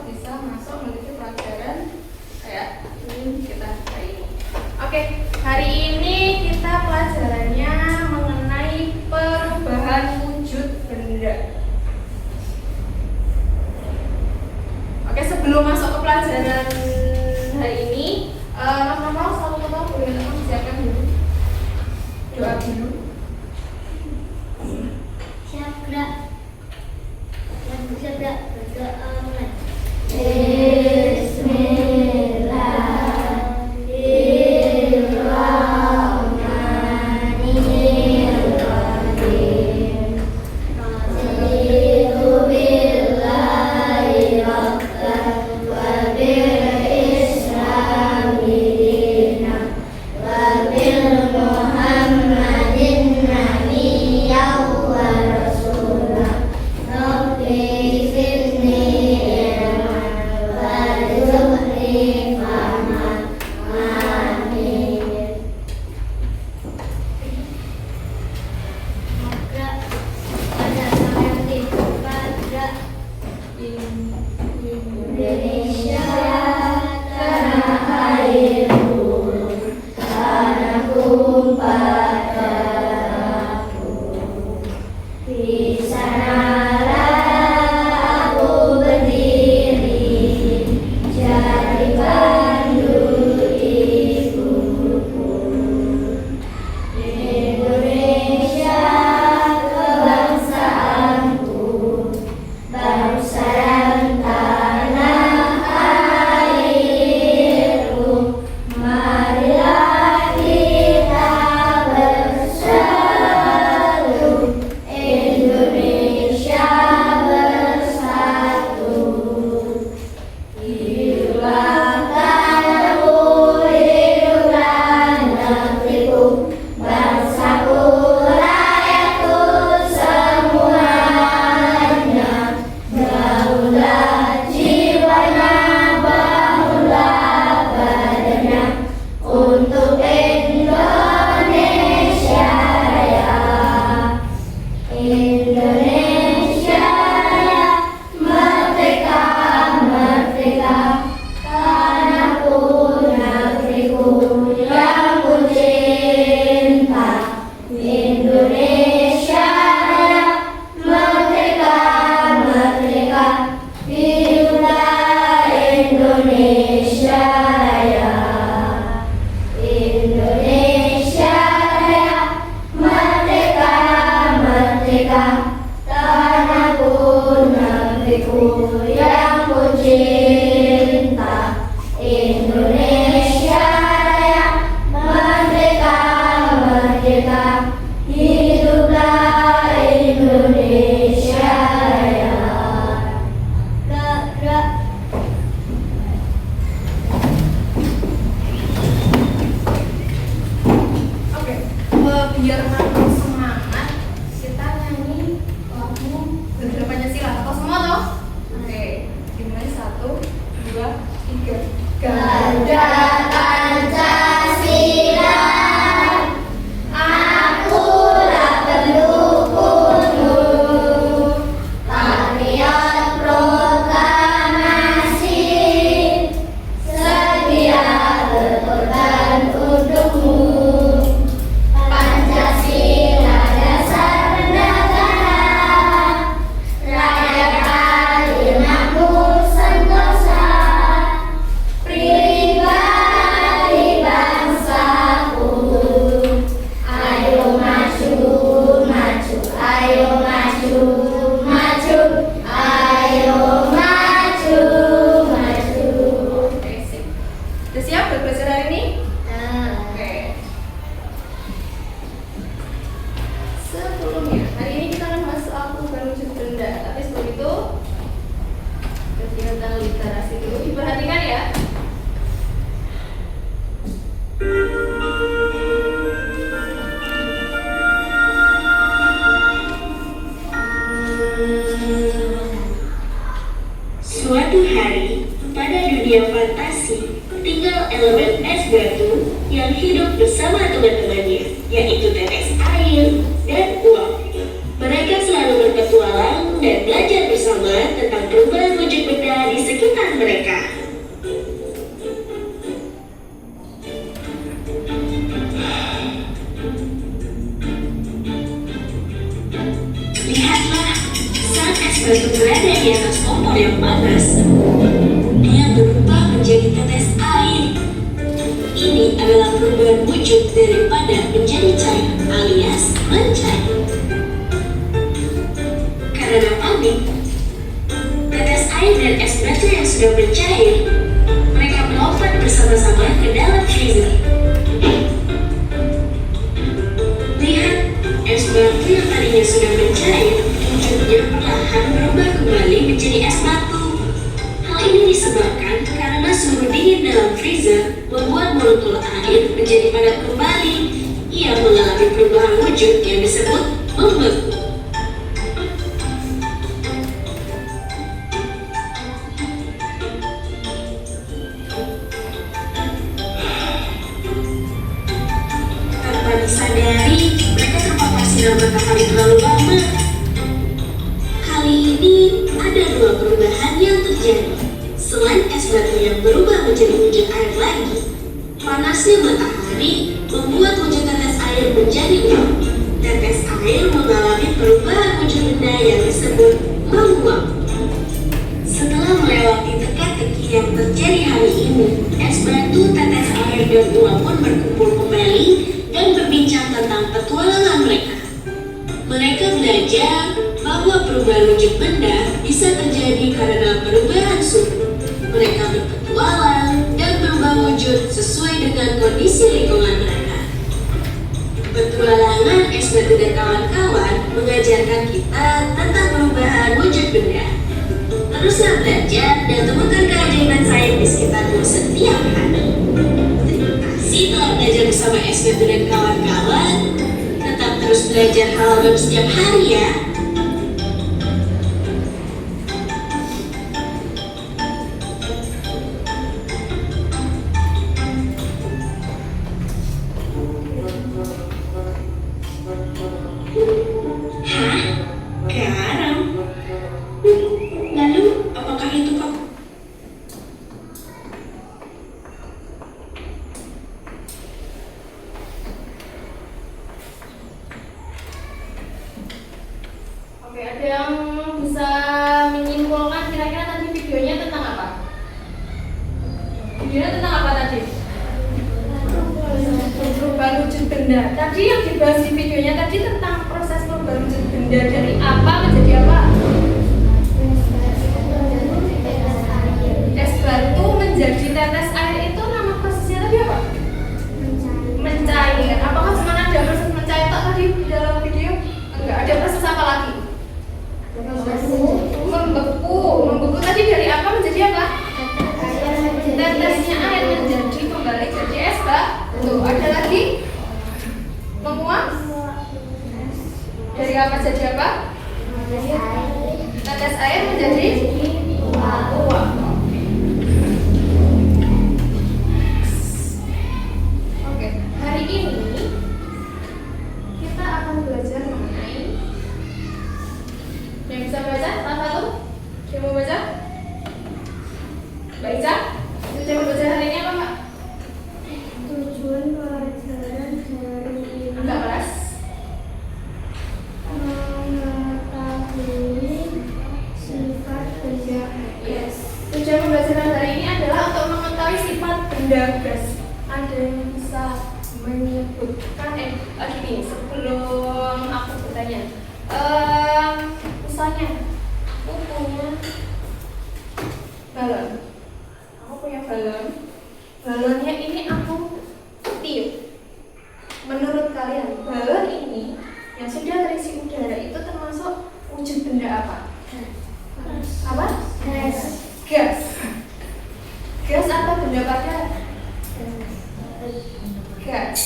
bisa masuk menuju pelajaran kayak ini kita hari ini. Oke, hari ini kita pelajarannya mengenai perubahan wujud benda. Oke, sebelum masuk ke pelajaran hari ini, Mas satu kata boleh teman siapkan dulu doa dulu. Siap gerak. Yang bisa gerak berdoa mulai. Suatu hari, pada dunia fantasi, tinggal elemen es batu yang hidup bersama teman-temannya, yaitu tetes air dan uap. Mereka selalu berpetualang dan belajar bersama tentang perubahan wujud benda di sekitar daripada menjadi cair alias mencair. Karena panik, tetes air dan es batu yang sudah mencair, mereka melompat bersama-sama ke dalam freezer. Lihat, es batu yang tadinya sudah mencair, wujudnya perlahan berubah kembali menjadi es batu. Hal ini disebabkan karena suhu dingin dalam freezer membuat molekul air menjadi padat kembali. Ia mengalami perubahan wujud yang disebut membeku. Tanpa disadari, mereka terpapar sinar matahari terlalu lama. Kali ini ada dua perubahan yang terjadi. Selain es batu yang berubah menjadi wujud air lagi, panasnya matahari membuat wujud tetes air menjadi uap. Tetes air mengalami perubahan wujud benda yang disebut menguap. Setelah melewati teka-teki yang terjadi hari ini, es batu, tetes air, dan uap pun berkumpul kembali dan berbincang tentang petualangan mereka. Mereka belajar bahwa perubahan wujud benda bisa terjadi karena perubahan suhu. Mereka berpetualang dan berubah wujud sesuai dengan kondisi lingkungan mereka. Petualangan es batu dan kawan-kawan mengajarkan kita tentang perubahan wujud benda. Teruslah belajar dan temukan keajaiban sains di sekitarmu setiap hari. Terima kasih telah belajar bersama es batu dan kawan-kawan. Tetap terus belajar hal baru setiap hari ya. Hah? Garam? Lalu, apakah itu kok? Oke, ada yang bisa menyimpulkan kira-kira tadi videonya tentang apa? Videonya tentang apa tadi? Perubahan wujud benda. Tadi yang dibahas di videonya tadi tentang proses perubahan wujud benda dari apa menjadi apa? Es batu menjadi tetes air itu nama prosesnya tadi apa? Mencair. Apakah cuma ada proses mencair tak tadi di dalam video? Enggak, ada proses apa lagi? Membeku tadi dari apa menjadi apa? Tetesnya air menjadi kembali jadi es batu. Ada lagi? Menguap? Dari apa jadi apa? Tetes air menjadi uap. Oke, hari ini kita akan belajar mengenai yang bisa baca salah satu. Yang mau baca? Baca? Tujuan belajar hari ini apa, Pak? Tujuan pelajaran hari ini Agak keras. mengetahui sifat benda Yes. Tujuan pembelajaran hari ini adalah untuk mengetahui sifat benda gas. Ada yang bisa menyebutkan gini, sebelum aku bertanya, misalnya aku punya balon. Balonnya ini aku tiup. Menurut kalian, balon ini yang sudah terisi udara itu termasuk wujud benda apa? Apa? Gas. Gas atau benda padat? Gas.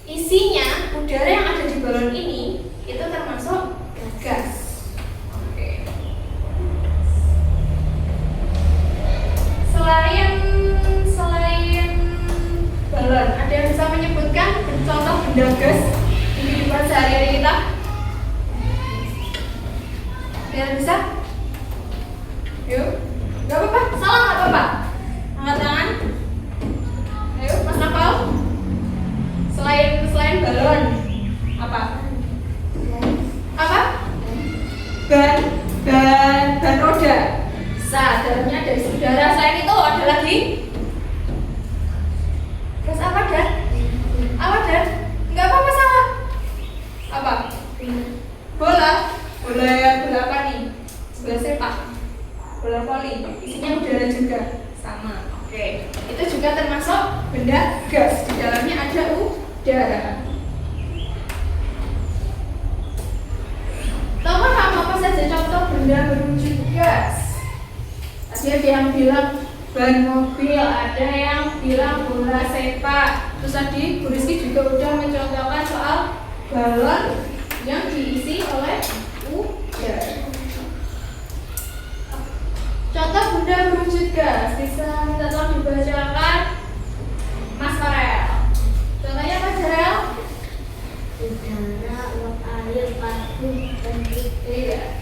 Isinya udara yang ada di balon ini itu termasuk gas. Oke. Selain balon, ada yang bisa menyebutkan contoh benda gas di kehidupan sehari-hari kita? Ada yang bisa? Yuk, gak apa-apa. isinya udara juga sama. Oke, itu juga termasuk benda gas, di dalamnya ada udara. Nomor apa saja contoh benda berwujud gas? Tadi ada yang bilang ban mobil, ada yang bilang bola sepak. Terus tadi Bu Rizky juga udah mencontohkan soal balon yang diisi oleh udara. Contoh benda berwujud gas, bisa minta tolong dibacakan Mas Farel. Contohnya apa, Farel? Udara, uap air, parfum, dan Iya.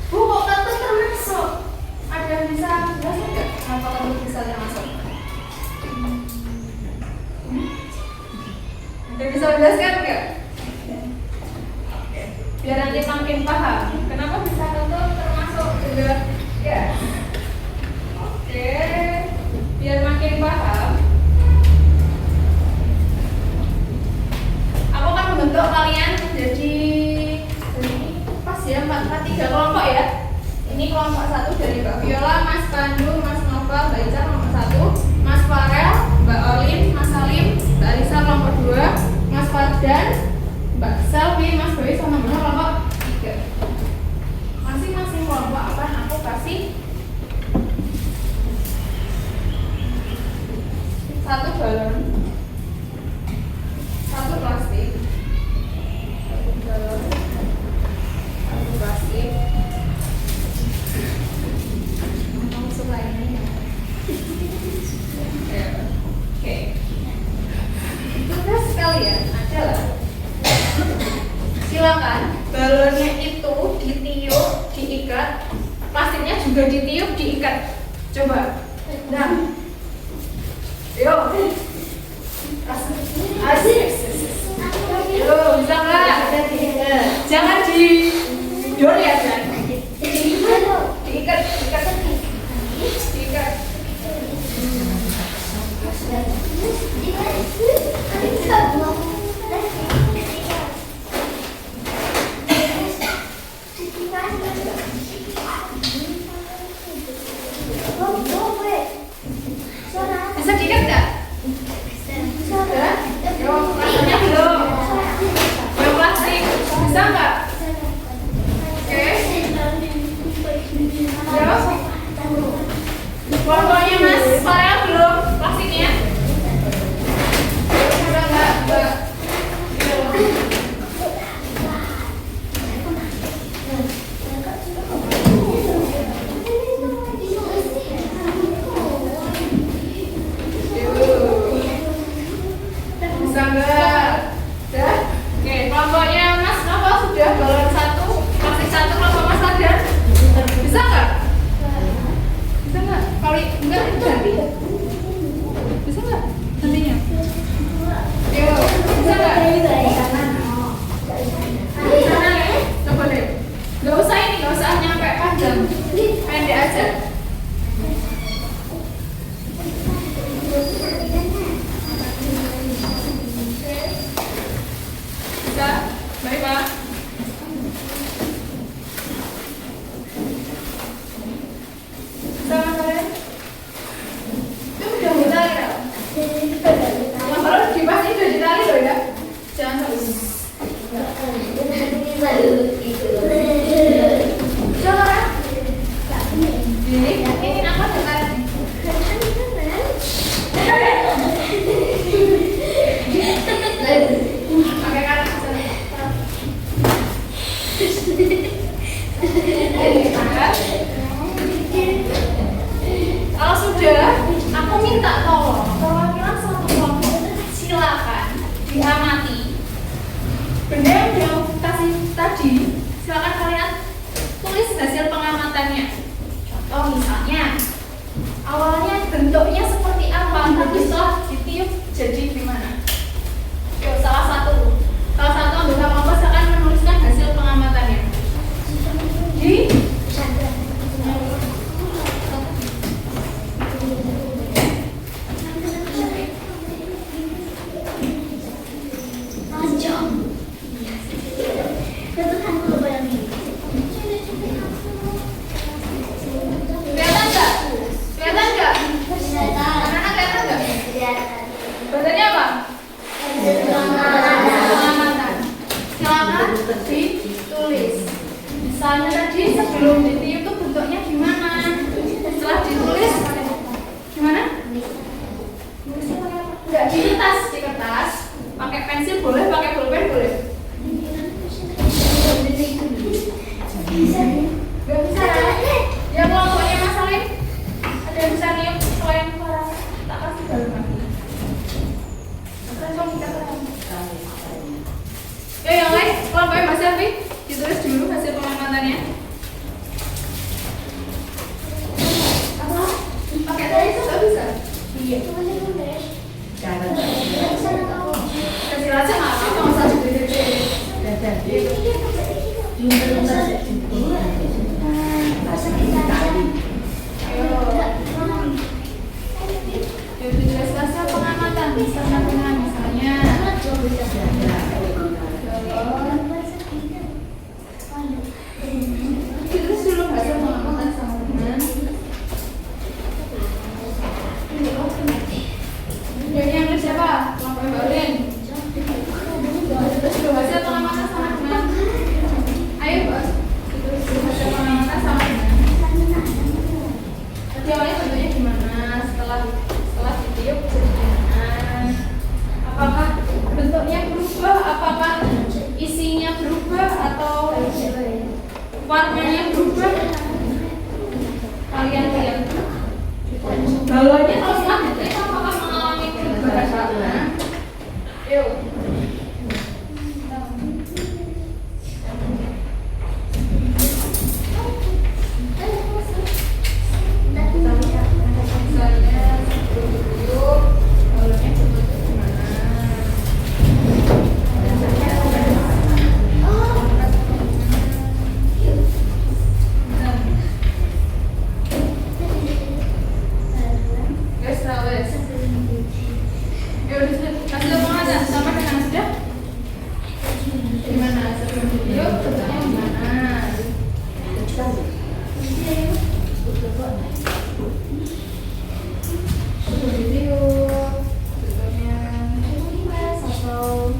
Bu, kok kentut termasuk? Ada yang bisa jelaskan nggak? Kenapa kentut bisa termasuk? Ada yang bisa menjelaskan nggak? Oke. Biar nanti makin paham. Kenapa bisa kentut termasuk juga gas? Oke. Biar makin paham. Aku akan membentuk kalian menjadi pas ya 4 kelompok ya. Ini kelompok 1 dari Mbak Viola, Mas Pandu, Mas Nova, Mbak Ica kelompok 1, Mas Farel, Mbak Olin, Mas Salim, Mbak Alisa kelompok 2, Mas Fardan, Mbak Selvi, Mas Boy sama Mbak kelompok 3. Masing-masing kelompok akan aku kasih 1 balon, 1 plastik, 1 balon, 1 plastik. Langsung lainnya. Oke. Tugas kalian adalah silakan balonnya itu ditiup, diikat, plastiknya juga ditiup, diikat. Coba. Nah. Yuk. Asik. Yuk, bisa nggak? Jangan didor ya, Jan. Diikat. Bisa diikat nggak? Sudah? Yuk, plastiknya belum. Yuk, plastik. Bisa nggak? Oke. Yuk. Kelompoknya Mas Farel belum plastiknya? Udah nggak, Mbak? Bisa nggak? Udah? Oke, kelompoknya Mas Nova sudah balon 1, plastik 1, kelompok Mas Fardan. Bisa nggak? Bisa nggak? Kalau enggak itu ganti. Bisa nggak? Gantinya? Yuk, bisa nggak? Sana ya? Coba deh. Nggak usah ini, nggak usah nyampe panjang. Pendek aja. Bisa? Baik, Pak. Bisa, Mas Farel? Itu udah ditali ya? Yang baru dipasti udah ditali loh ya? Jangan sampai jangan. Ini apa dengan pakai kanan sana. Kalau sudah, aku minta tolong perwakilan satu kelompok silakan diamati benda yang dia kasih tadi. Silakan kalian tulis hasil pengamatannya. Contoh misalnya awalnya bentuknya seperti apa, tapi setelah ditiup jadi gimana? Yuk, salah satu anggota kelompok silakan menuliskan hasil pengamatannya di kelihatan nggak? Yuk yang lain, kelompoknya Mas Selvi, ditulis dulu hasil pengamatannya. Apa? Pakai tadi itu nggak bisa. Iya. Cara. Kasih rasa nggak apa-apa, nggak usah gede-gede. Yuk ditulis hasil pengamatan bersama dengan misalnya. Ditulis dulu hasil pengamatan sama dengan. Yang ngerti siapa? Kelompok Baulin. Ditulis dulu hasil pengamatan sama dengan. Ayo bos, ditulis dulu hasil pengamatan sama dengan. Nanti awalnya bentuknya gimana? Setelah ditiup jadi gimana? Apakah bentuknya berubah? Apakah isinya berubah atau warnanya berubah? Kalian lihat. Bawahnya kalau selanjutnya apakah mengalami perubahan warna? Yuk. Misalnya sebelum ditiup, bawahnya bentuknya gimana? Guys, rawes. Yuk, hasil pengamatan sama dengan sudah. Gimana sebelum ditiup bentuknya gimana? Sebelum ditiup bentuknya atau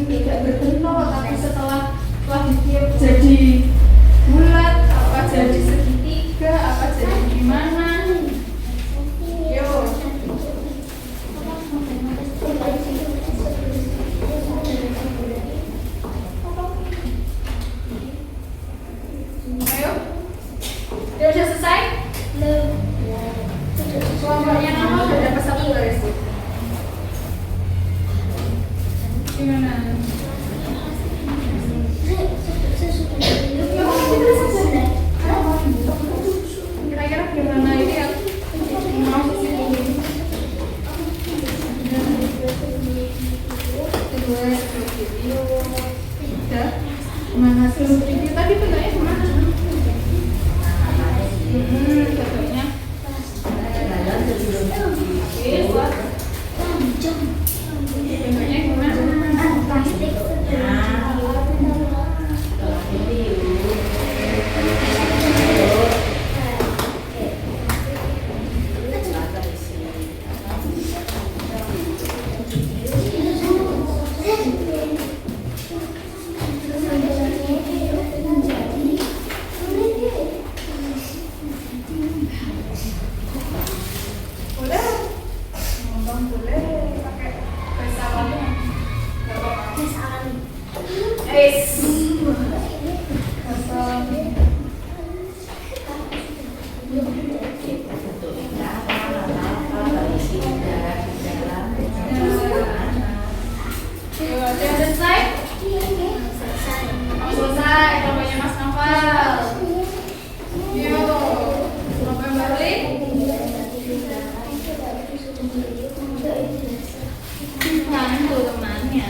tidak berbentuk, tapi setelah ditiup jadi bulat, apa jadi segitiga, apa jadi gimana? Yuk. Ayo. Dia udah selesai? Kelompoknya nama udah dapat satu garis. Gimana? Kira-kira gimana ini ya? Mau sih video. Udah. Gimana hasil video tadi bentuknya gimana? Bentuknya. Buat. Bentuknya gimana? Plastik. Boleh. Ngomong boleh pakai bahasa alamnya. Enggak apa-apa. Bahasa alamnya. Yuk, ada yang selesai? Mau selesai, kelompoknya Mas Novel. Yuk, kelompok yang balik. Bantu temannya.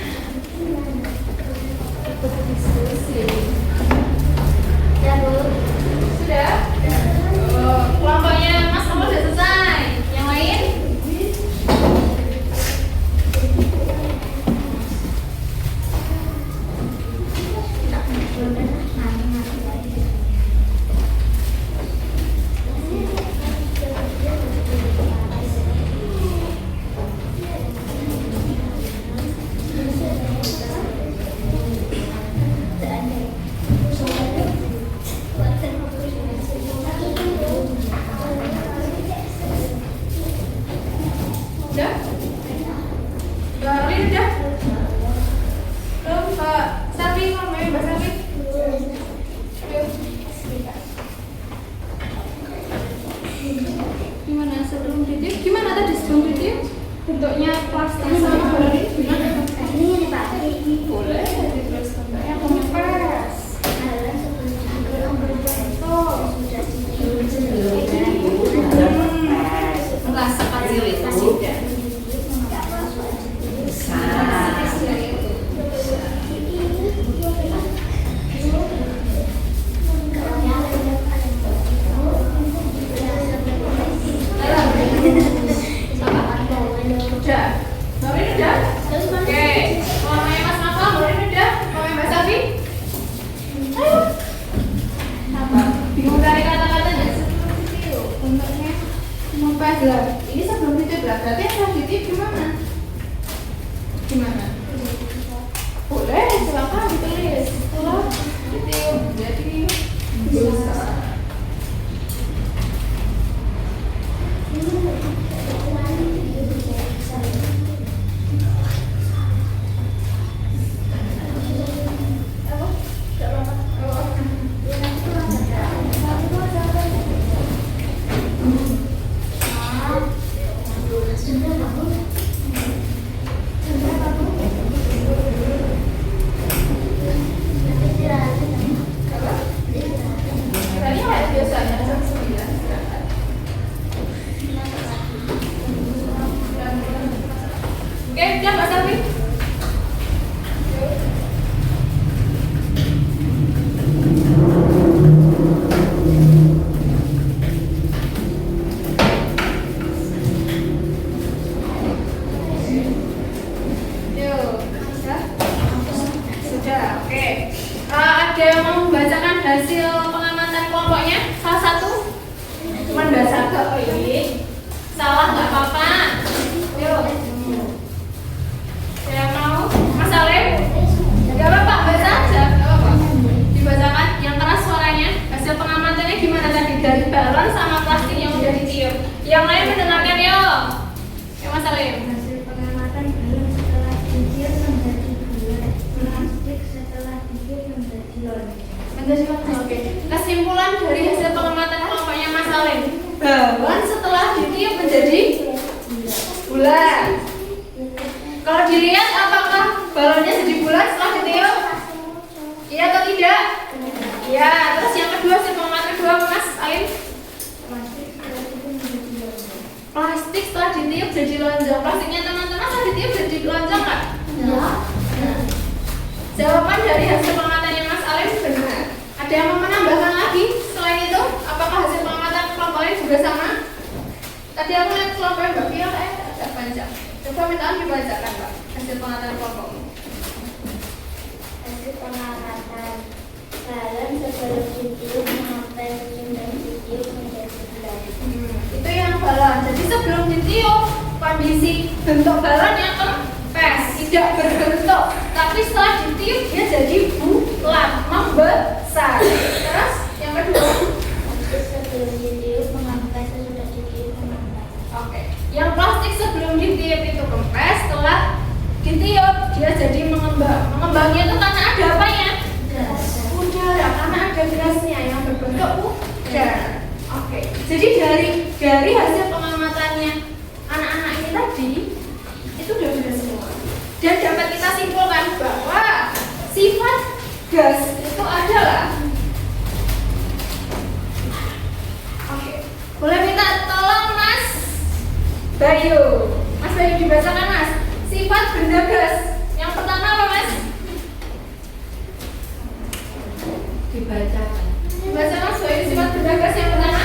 Ikut diskusi. Sudah? Oh, kelompoknya Mas Novel sudah selesai. Yang lain? lah. Ini sebelum ditiup lah. Berarti yang setelah ditiup gimana? Gimana? Boleh, silakan ditulis. Setelah ditiup jadi busa. Tadi kayak biasanya jam 9 istirahat. Oke, udah Mbak Selvi. Sudah, oke. Ada yang mau membacakan hasil pengamatan kelompoknya? Salah satu? Cuman nggak satu, ini salah nggak apa-apa. Yuk. Yang mau? Mas Alem? Nggak apa-apa, baca aja. Nggak apa-apa. Dibacakan yang keras suaranya. Hasil pengamatannya gimana tadi? Dari balon sama plastik yang udah ditiup. Yang lain mendengarkan yuk. Ya Mas Alem. Hasil pengamatan balon setelah ditiup menjadi bulat, plastik setelah ditiup menjadi lonjong. Oke. Kesimpulan dari hasil pengamatan kelompoknya Mas Alem. Balon setelah ditiup menjadi bulat. Kalau dilihat apakah balonnya jadi bulat setelah ditiup? Iya atau tidak? Iya. Terus yang kedua hasil pengamatan kedua Mas Alem. Plastik setelah ditiup jadi lonjong. Plastiknya teman-teman setelah ditiup jadi lonjong nggak? Ya. Jawaban dari hasil pengamatannya Mas Alem benar. Ada yang mau menambahkan lagi selain itu? Apakah hasil pengamatan kelompok lain juga sama? Tadi aku lihat kelompok Mbak Pia agak panjang. Coba minta dibacakan Mbak hasil pengamatan kelompokmu. Hasil pengamatan balon sebelum ditiup sampai dan ditiup menjadi bulat. Itu yang balon. Jadi sebelum ditiup kondisi bentuk balonnya kempes, tidak berbentuk. Tapi setelah ditiup dia jadi bulat, membesar. Terus yang kedua? Sebelum ditiup mengempes, sesudah ditiup mengempes. Oke. Yang plastik sebelum ditiup itu kempes, setelah ditiup dia jadi mengembang. Mengembangnya itu karena ada apa ya? Udara, karena ada gasnya yang berbentuk udara. Oke. Jadi dari hasil pengamatannya anak-anak ini tadi itu udah benar semua. Dan dapat kita simpulkan bahwa sifat gas itu adalah. Oke. Boleh minta tolong Mas Bayu. Mas Bayu dibacakan Mas. Sifat benda gas. Yang pertama apa Mas? Dibacakan. Dibaca Mas Bayu sifat benda gas yang pertama.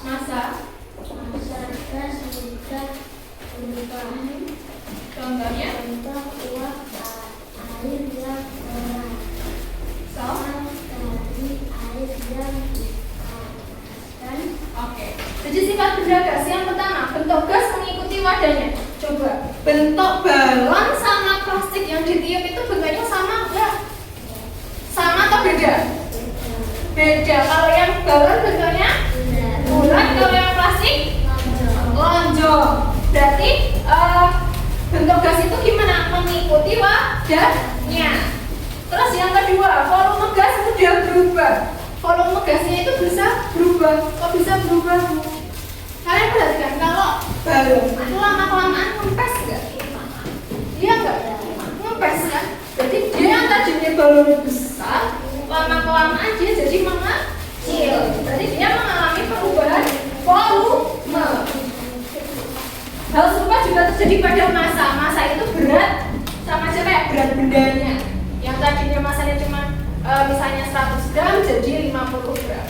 Masa. Contohnya. So. Oke. Jadi sifat benda gas yang pertama, bentuk gas mengikuti wadahnya. Coba bentuk balon sama plastik yang ditiup itu bentuknya sama enggak? Sama atau beda? Beda. Kalau yang balon bentuknya bulat, kalau yang plastik lonjong. Berarti bentuk gas itu gimana? Mengikuti wadahnya. Terus yang kedua, volume gas mudah berubah. Volume gasnya itu bisa berubah. Kok bisa berubah? Kalian perhatikan kalau balon itu lama-kelamaan ngempes nggak? Iya nggak? Ngempes kan? Jadi dia yang tadinya balonnya besar, lama-kelamaan dia jadi mengecil. Jadi dia mengalami perubahan volume. Hal serupa juga terjadi pada massa. Massa itu berat sama aja kayak berat bendanya. Yang tadinya massanya cuma misalnya 100 gram jadi 50 gram.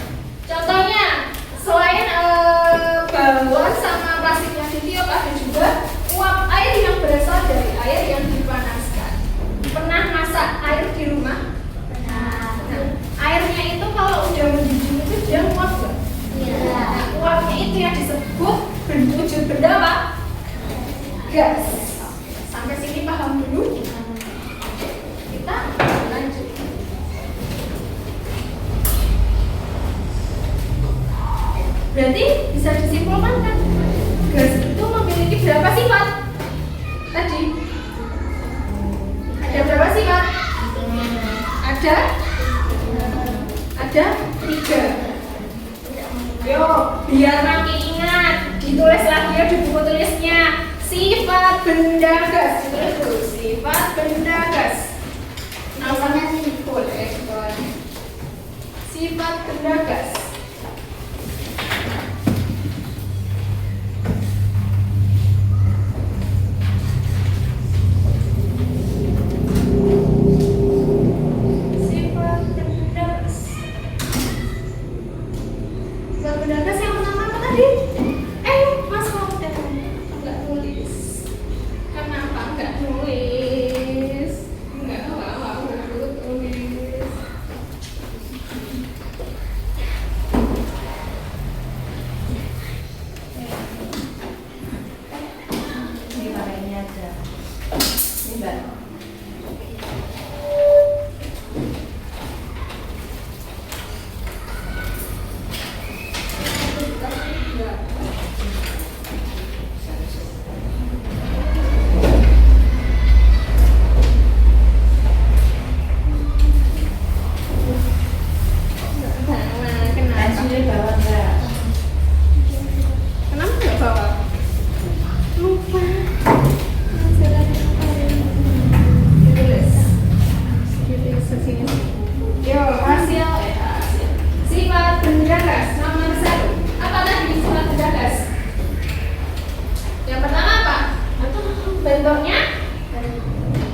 Contohnya, selain balon sama plastik yang ditiup, ada juga uap air yang berasal dari air yang dipanaskan. Pernah masak gas. Sampai sini paham dulu? Kita lanjut. Berarti bisa disimpulkan kan gas itu memiliki berapa sifat? Tadi ada berapa sifat? Ada 3. Yo, biar makin ingat, ditulis lagi ya di buku tulisnya. Sifat benda gas, ditulis dulu. Sifat benda gas. Namanya sih boleh. Sifat benda gas.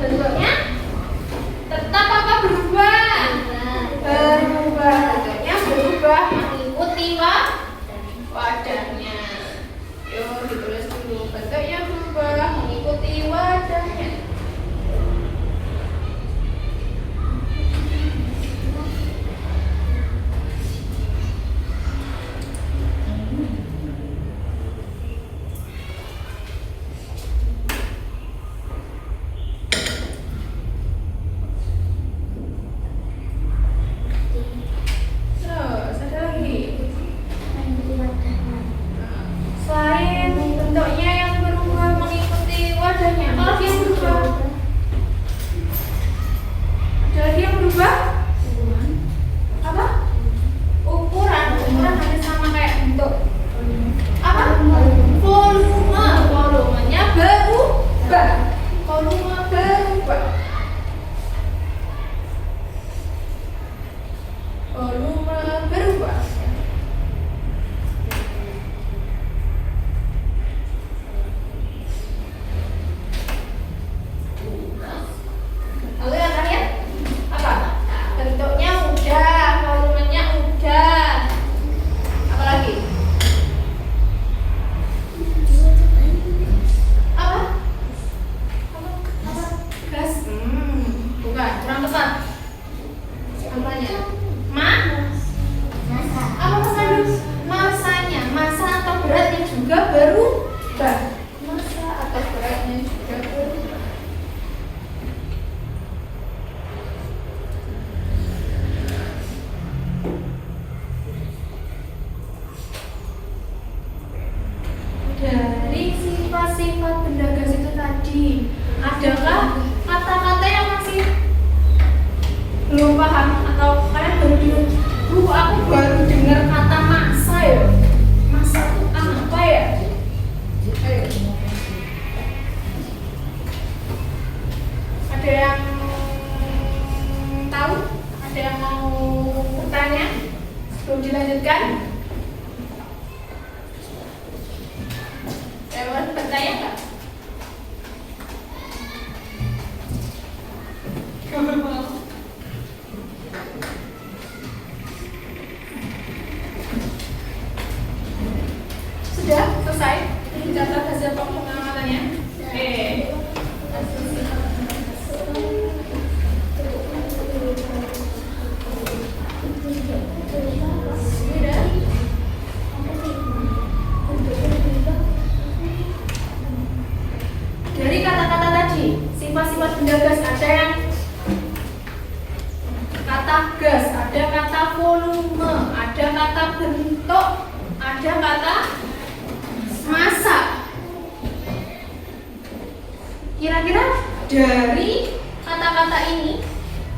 Bentuknya tetap apa berubah? Berubah. Bentuknya berubah mengikuti wadahnya. Yuk ditulis dulu. Bentuknya berubah mengikuti wadahnya. Selain bentuknya yang berubah mengikuti wadahnya, apa lagi yang berubah? Ada lagi yang berubah? Apa? Ukuran. Ukuran hampir sama kayak bentuk. Apa? Volume. Volumenya berubah. Volume berubah. Volume berubah. Lalu yang terakhir apa? Bentuknya udah, volumenya udah. Apa lagi? Apa? Apa? Gas? Bukan, kurang tepat. Apanya? Apa pesan? Masanya, masa atau beratnya juga berubah. Masa atau beratnya juga berubah. Dari sifat-sifat benda gas itu tadi, adakah kata-kata yang masih belum paham atau kalian baru dengar? Aku baru dengar kata massa ya. Massa itu apa ya? Ayo. Ada yang tahu? Ada yang mau bertanya sebelum dilanjutkan? Mau bertanya nggak? Sudah selesai mencatat hasil pengamatannya? bentuk ada kata massa. Kira-kira dari kata-kata ini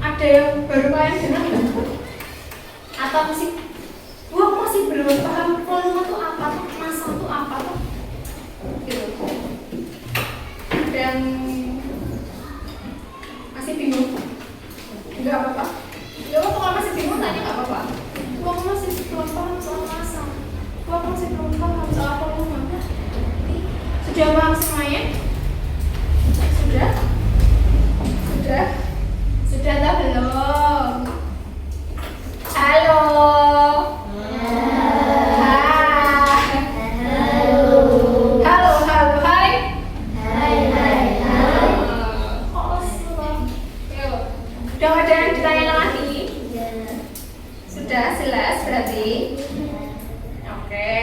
ada yang baru kalian dengar nggak? Atau masih belum paham volume itu apa tuh, massa itu apa tuh? Gitu. Dan masih bingung? Enggak apa-apa. Ya kalau masih bingung tanya nggak apa-apa. Kalau masih belum paham soal massa, kalau masih belum paham soal volume, sudah paham semuanya? Sudah? Sudah atau belum? Halo. Udah ada yang ditanyakan lagi? Sudah jelas berarti? Oke.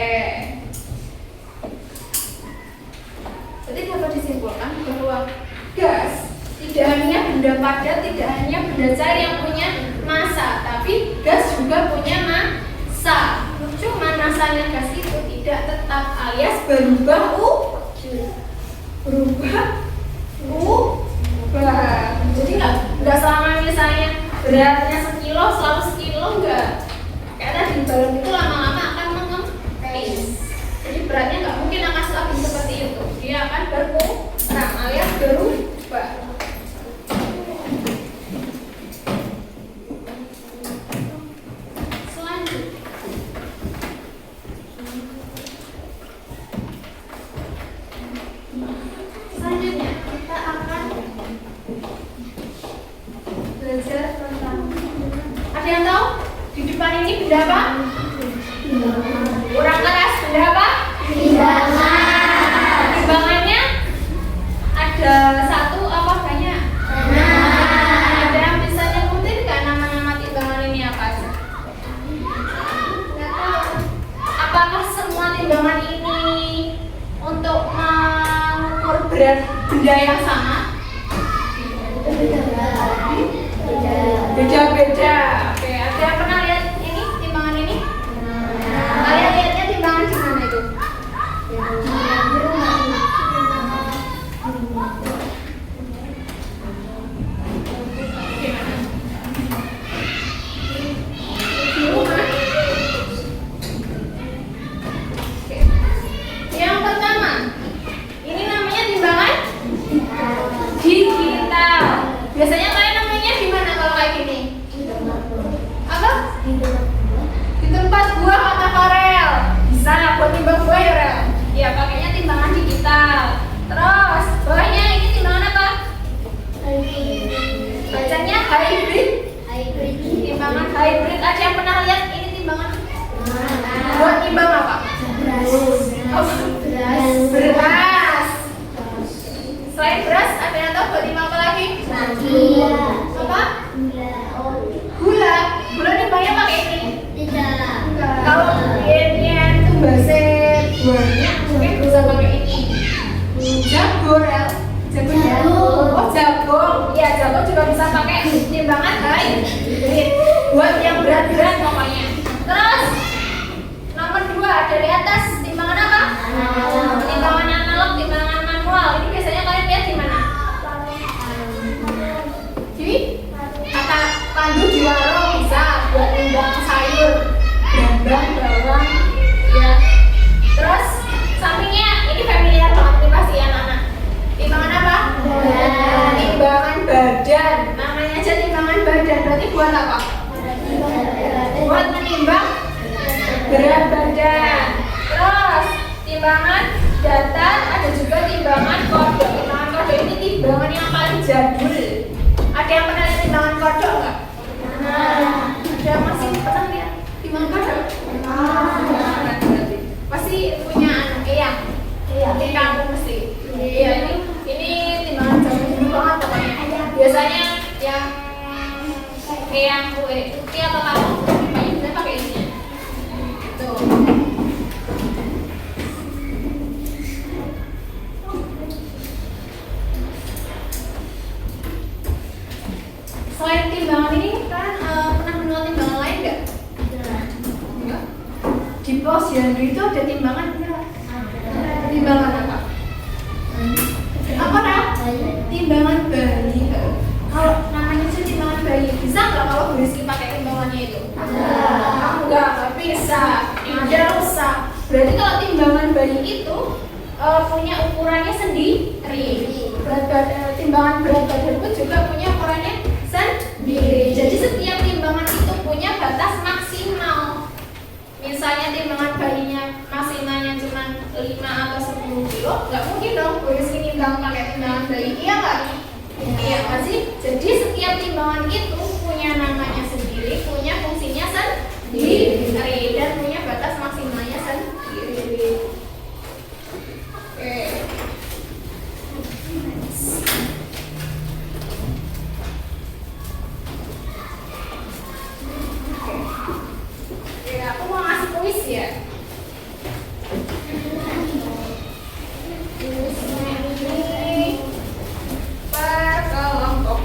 Jadi dapat disimpulkan bahwa gas tidak hanya benda padat, tidak hanya benda cair yang punya massa, tapi gas juga punya massa. Cuma massanya gas itu tidak tetap alias berubah. Jadi nggak selama misalnya beratnya sekilo selalu sekilo, enggak. Kayak tadi balon itu lama-lama akan mengempis. Jadi beratnya nggak mungkin akan stabil seperti itu. Dia akan berkurang alias berubah. Selanjutnya kita akan belajar tentang, ada yang tahu di depan ini benda apa? Kurang keras, benda apa? Timbangannya ada satu apa banyak? Ada yang bisa nyebutin nggak nama-nama timbangan ini apa aja? Apakah semua timbangan ini untuk mengukur berat benda yang sama? Beda-beda. Oke, ada yang pernah lihat ini timbangan ini? Kalian lihatnya timbangan di mana itu? Di rumah. Oke. Yang pertama, ini namanya timbangan digital. Biasanya kalian namanya di mana kalau kayak gini? Apa? Di tempat buah kata Farel. Bisa buat timbang buah ya, Rel? Ya, pakainya timbangan digital. Terus, bawahnya ini timbangan apa? Bacanya hybrid. Timbangan hybrid. Ada yang pernah lihat ini timbangan? Buat timbang apa? Beras. Selain beras, ada yang tahu buat timbang apa lagi? Apa? Gula. Gula timbangnya pakai ini? Kalau dietnya itu bahasa buahnya mungkin bisa pakai ini. Jagung, Rel. Jagung. Iya, jagung juga bisa pakai timbangan hybrid. Buat yang berat-berat pokoknya. Terus nomor 2 ada di atas timbangan apa? Timbangan analog, timbangan manual. Ini biasanya kalian lihat di mana? Di kata pandu di warung bisa buat timbang sayur, gambang, bawang, ya. Terus sampingnya ini familiar banget nih pasti anak-anak. Timbangan apa? Timbangan badan. Namanya aja timbangan badan. Berarti buat apa? Buat menimbang berat badan. Terus timbangan datar, ada juga timbangan kodok. Timbangan kodok ini timbangan yang paling jadul. Ada yang pernah lihat timbangan kodok nggak? Ada yang masih pernah lihat timbangan kodok? Pasti punya eyang. Di kampung mesti. Iya, ini timbangan zaman dulu banget pokoknya. Biasanya yang eyang putih atau kampung banyak kita pakai ini. Tuh. Selain timbangan ini kan pernah mengenal timbangan lain nggak? Enggak. posyandu itu ada timbangan enggak? Timbangan apa? Apa Nak? Timbangan bayi. Kalau namanya sih timbangan bayi, bisa nggak kalau Bu Rizky pakai timbangannya itu? Nggak bisa. Tidak usah. Berarti kalau timbangan bayi itu punya ukurannya sendiri. Timbangan berat badan pun juga punya ukurannya sendiri. Jadi setiap timbangan itu punya batas maksimal. Misalnya timbangan bayinya maksimalnya cuma 5 atau 10 kilo, nggak mungkin dong Bu Rizky nimbang pakai timbangan bayi, iya nggak? Iya pasti. Jadi setiap timbangan itu punya namanya sendiri, punya fungsinya sendiri, dan punya batas maksimalnya sendiri. Oke. Oke, aku mau ngasih kuis ya. Kuisnya ini per kelompok.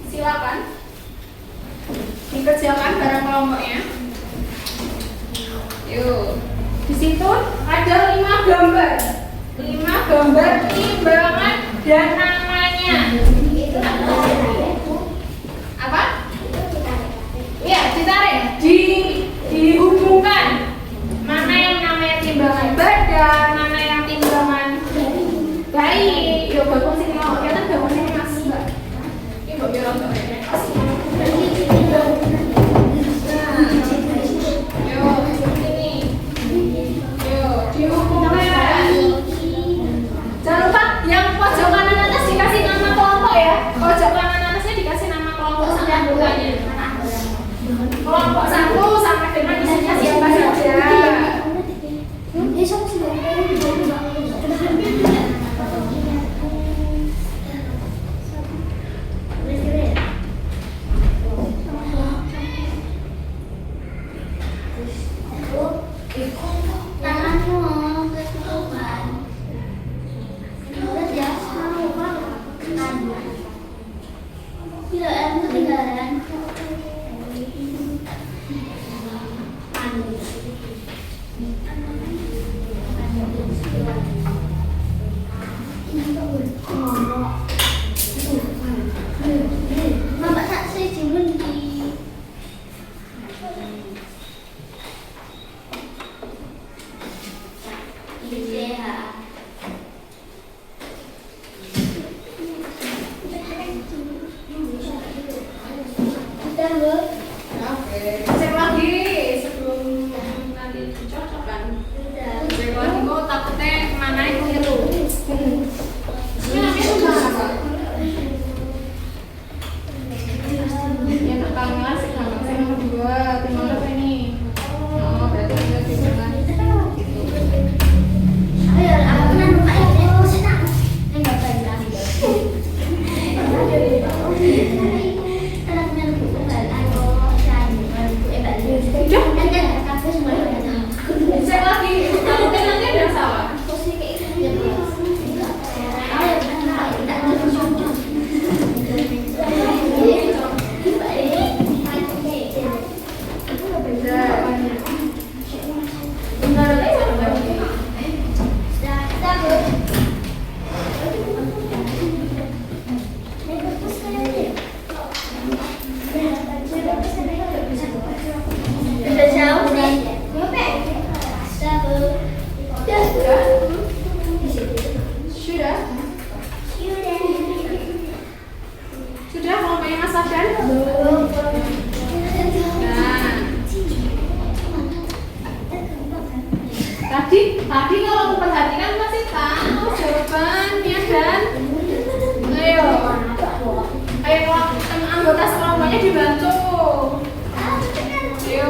Silakan dikerjakan bareng kelompoknya. Yuk. Di situ ada 5 gambar. 5 gambar timbangan dan namanya. Apa? Iya, ditarik. Dihubungkan. Mana yang namanya timbangan badan, mana yang timbangan bayi. Yuk, bangun sini. Oh, kita bangun sini Mas. Mbak. Ini Mbak Biro Mbak. Jangan lupa yang pojok kanan atas dikasih nama kelompok ya. Pojok kanan atasnya dikasih nama kelompok sama anggotanya. Kelompok 1 sama dengan isinya siapa saja. Cek lagi sebelum nanti dicocokkan. Cek lagi mau takutnya mana yang keliru. Ini namanya timbangan apa? Yang pertama sih gampang. Yang kedua timbangan apa ini? Oh berarti ada timbangan gitu. Cek lagi, takutnya nanti ada yang salah. Sudah mau main Mas Safdan? Tadi kalau memperhatikan masih tahu jawabannya dan ayo anggota sekelompoknya dibantu. Ayo.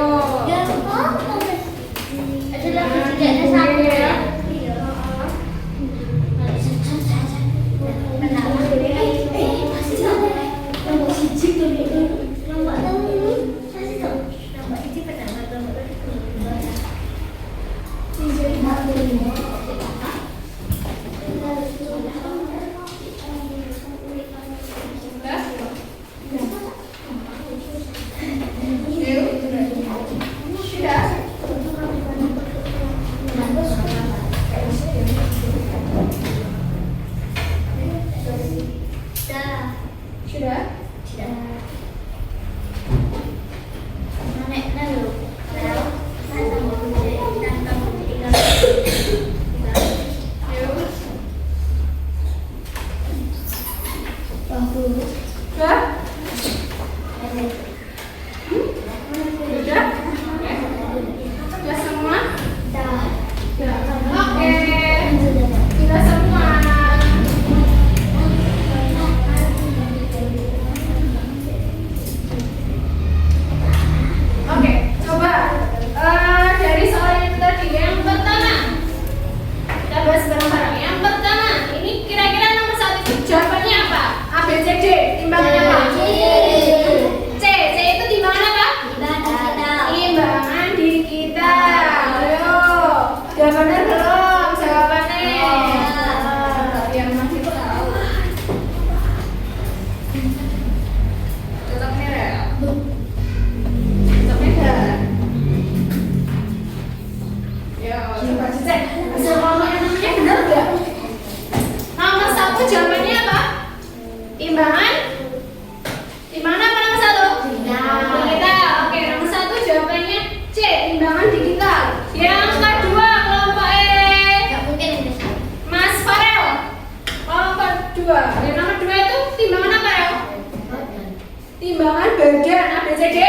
badan A, B, C, D?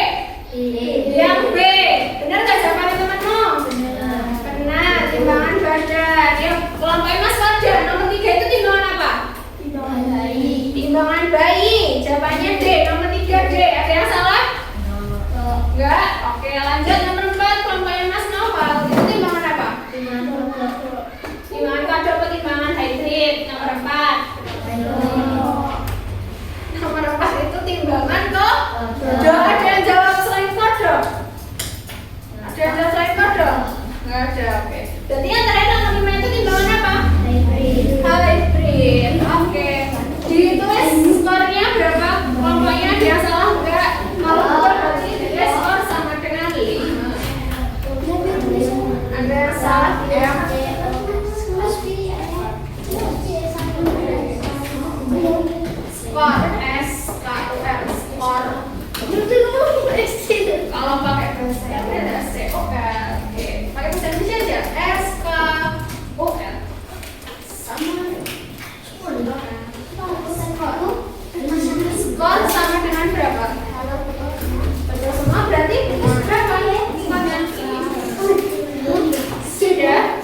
Yang B. Benar nggak jawaban teman-teman? Benar, timbangan badan. Ya, kelompok Mas badan. Nomor 3 itu timbangan apa? Timbangan bayi. Jawabannya D. Nomor 3 D. Ada yang salah? Enggak. Oke, lanjut nomor 4. Kelompoknya Mas Noval. Itu timbangan apa? Timbangan kado atau timbangan hybrid? Nomor 4. Nomor 4 itu timbangan kok? Ada yang jawab selain kado? Ada yang jawab selain kado? Enggak ada. Oke. Berarti yang terakhir nomor 5 itu timbangan apa? Hybrid. Oke. Ditulis skornya berapa? Kelompoknya ada yang salah enggak? Kalau betul berarti ditulis skor sama dengan 5. Ada yang salah ya? Skor SKUR skor. Kalau pakai bahasa Inggris ada COR. Oke. Pakai bahasa Indonesia aja SKUR. Skor sama dengan berapa? Betul semua berarti berapa? Skornya? Sudah?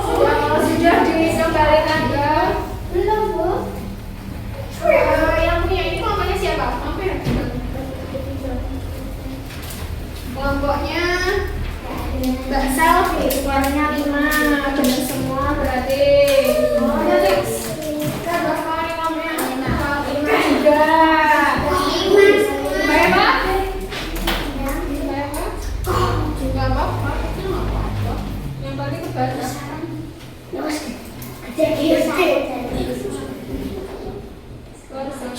Sudah dikembalikan ke yang punya ini kelompoknya siapa? Mampir. Kelompoknya Mbak Selvi, skornya 5. Benar semua berarti. Berarti berapa kali kelompoknya? 5 juga. Berapa? Juga apa? Yang paling kebaca. Skor sama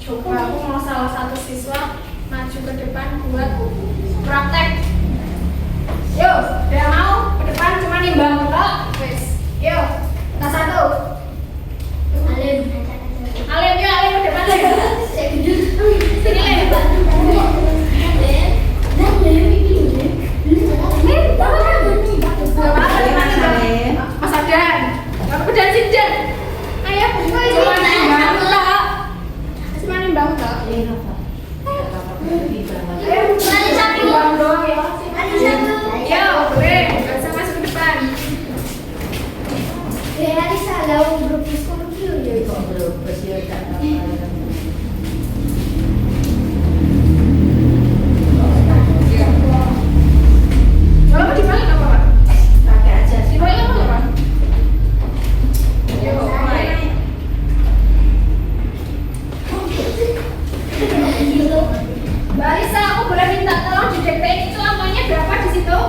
coba aku mau salah satu siswa maju ke depan buat praktek. Yuk, udah mau ke depan cuma nimbang tok. Wes. Yuk, tas 1. Alim yuk, Alim ke depan lagi. Sini Lim. Mas Adan, aku dan Sindan. Ayo, cuma nimbang tok. Cuma nimbang tok. Nimbang doang ya. Yo, gue bisa masuk ke depan. Hari salah grup diskusi ya. Kalau dipanggil apa, Pak? Pakai aja. Dipanggil apa, Pak? Yo, mulai. Mbak Lisa, aku boleh minta tolong didektein itu angkanya berapa di situ?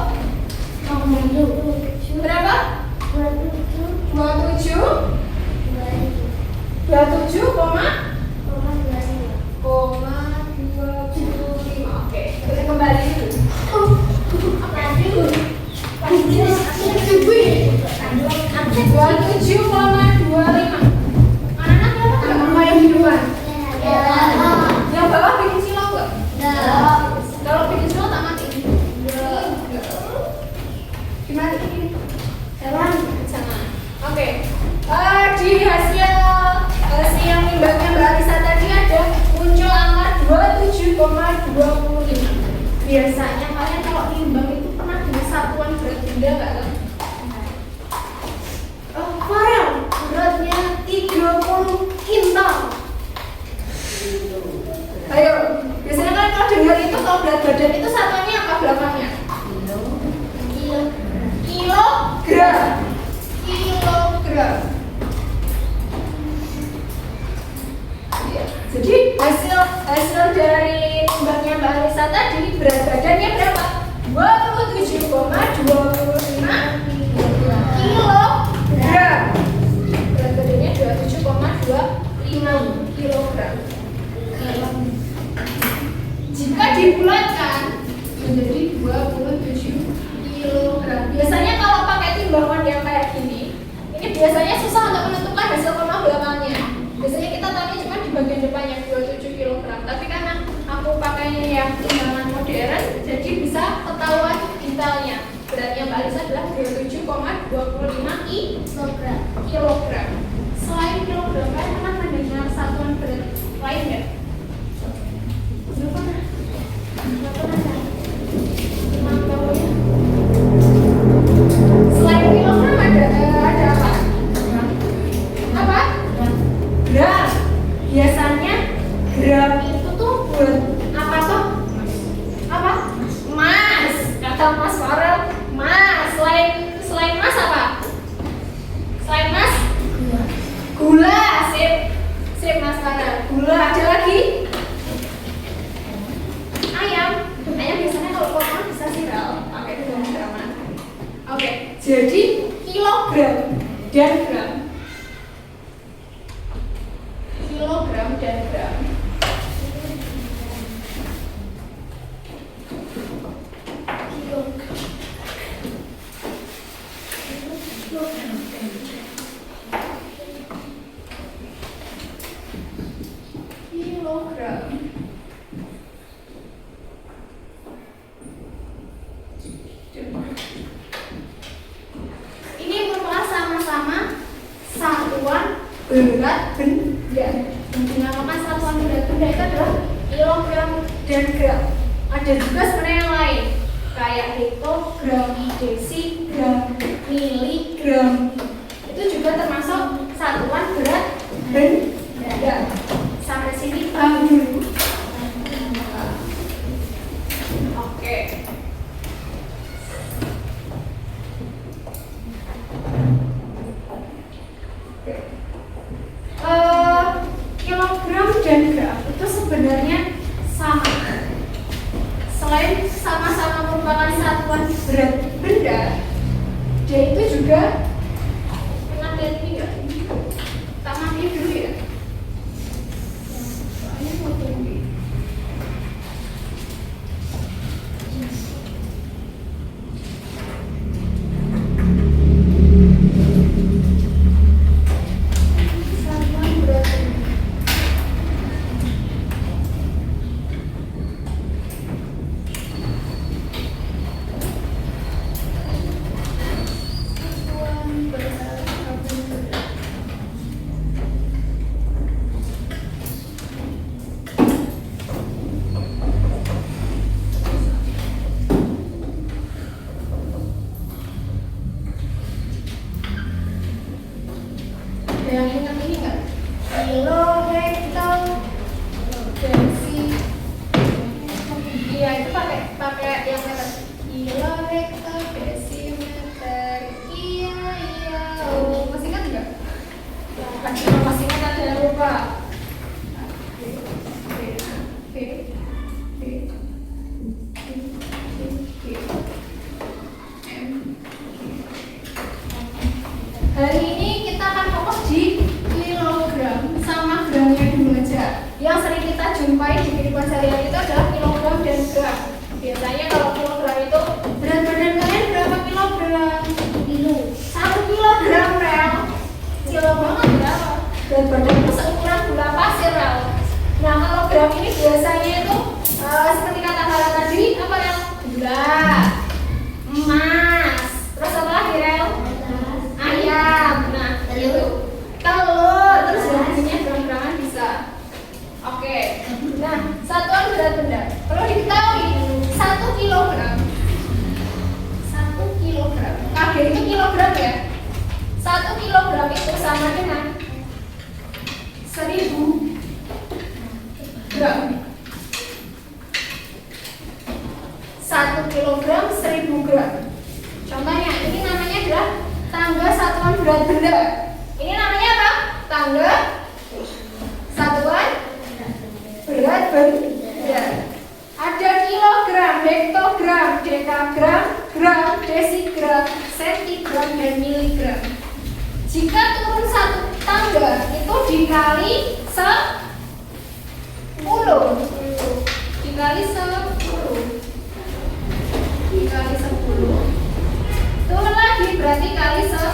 Berapa? 27,25. Oke, kita kembali dulu. Apa dulu? 27,25. Anak-anak berapa? Yang di depan? Yang bawah bikin silau nggak? Hewan. Jangan. Oke. Di hasil nimbangnya Mbak Alisa tadi ada muncul angka 27,25. Biasanya kalian kalau nimbang itu pernah dengan satuan berat benda nggak kan? Farel, beratnya 30 kintal. Ayo, biasanya kan kalau dengar itu kalau berat badan itu satuannya apa belakangnya? Kilogram. Ya, jadi hasil dari nimbangnya Mbak Alisa tadi berat badannya berapa? 27,25 kilogram. Berat badannya 27,25 kilogram. Jika dibulatkan menjadi 27 kilogram. Biasanya kalau pakai timbangan yang kayak gini, ini biasanya susah untuk menentukan hasil koma belakangnya. Biasanya kita tahu cuma di bagian depannya 27 kilogram. Tapi karena aku pakai yang timbangan modern, jadi bisa ketahuan detailnya. Beratnya Mbak Alisa adalah 27,25 kilogram. Selain kilogram, kalian pernah mendengar satuan berat lain nggak? Belum pernah. Nggak pernah kan? Memang tahu ya. Selain kilogram ada apa? Apa? Gram. Biasanya gram itu tuh buat apa tuh? Apa? Mas. Kata Mas Farel, mas. Selain mas apa? Selain mas? Gula. Sip Mas Farel. Gula. Ada lagi? Ayam biasanya kalau potong bisa viral pakai kilogram. Oke, jadi kilogram dan gram. Kilogram dan gram. Kilogram. Ini merupakan sama-sama satuan berat benda. Yang dinamakan satuan berat benda itu adalah kilogram dan gram. Ada juga sebenarnya yang lain, kayak hektogram, desigram, miligram. Itu juga termasuk satuan berat benda. Sampai sini paham dulu. Oke. Kilogram dan gram itu sebenarnya sama. Selain sama-sama merupakan satuan berat benda, dia itu juga pernah lihat ini nggak? Tak mati dulu ya. Soalnya mau tunggu. Satuan berat benda. Ada yang ingat ini nggak? Kilo, hektar, desi. Iya itu pakai yang meter. Kilo, hektar, desimeter. Iya. Oh, masih ingat nggak? Masih ingat ada lupa. Hari ini kita akan fokus di kilogram sama gramnya dulu aja. Yang sering kita jumpai di kehidupan sehari-hari itu adalah kilogram dan gram. Biasanya kalau kilogram itu berat badan kalian berapa kilogram? 1 kilogram, Rel. Kilo banget berapa? Berat badan itu seukuran gula pasir, Rel. Nah kalau gram ini biasanya itu seperti kata Farel tadi apa, Rel? Gula, emas, terus apa satuan berat benda. Ini namanya apa? Tangga satuan berat benda. Ada kilogram, hektogram, dekagram, gram, desigram, sentigram, dan miligram. Jika turun satu tangga itu dikali 10. Dikali 10. Dikali 10. Turun lagi berarti kali 10.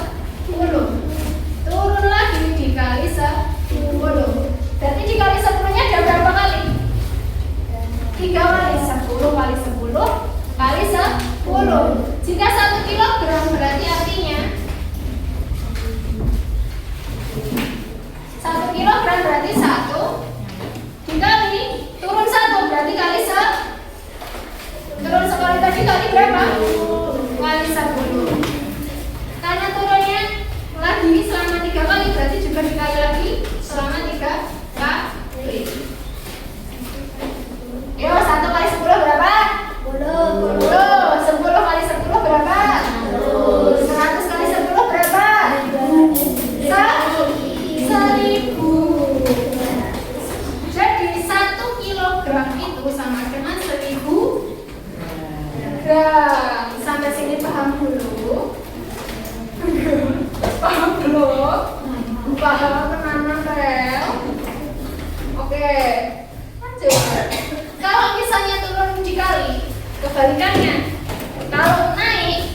Turun lagi dikali 10. Berarti dikali 10-nya ada berapa kali? 3 kali 10 kali 10 kali 10. Jika 1 kilogram berarti artinya 1 kilogram berarti 1 dikali turun 1 berarti kali turun sekali tadi kali berapa? Kali 10. Karena turunnya lagi selama 3 kali berarti juga dikali lagi selama 3 kali. Yo, 1 kali 10 berapa? 10. 10 kali 10 berapa? 100 kali 10 berapa? 1000. Jadi 1 kilogram itu sama dengan 1000 gram. Sampai sini paham dulu? Paham belum? Paham teman-teman rel? Oke, lanjut. Kalau misalnya turun dikali, kebalikannya. Kalau naik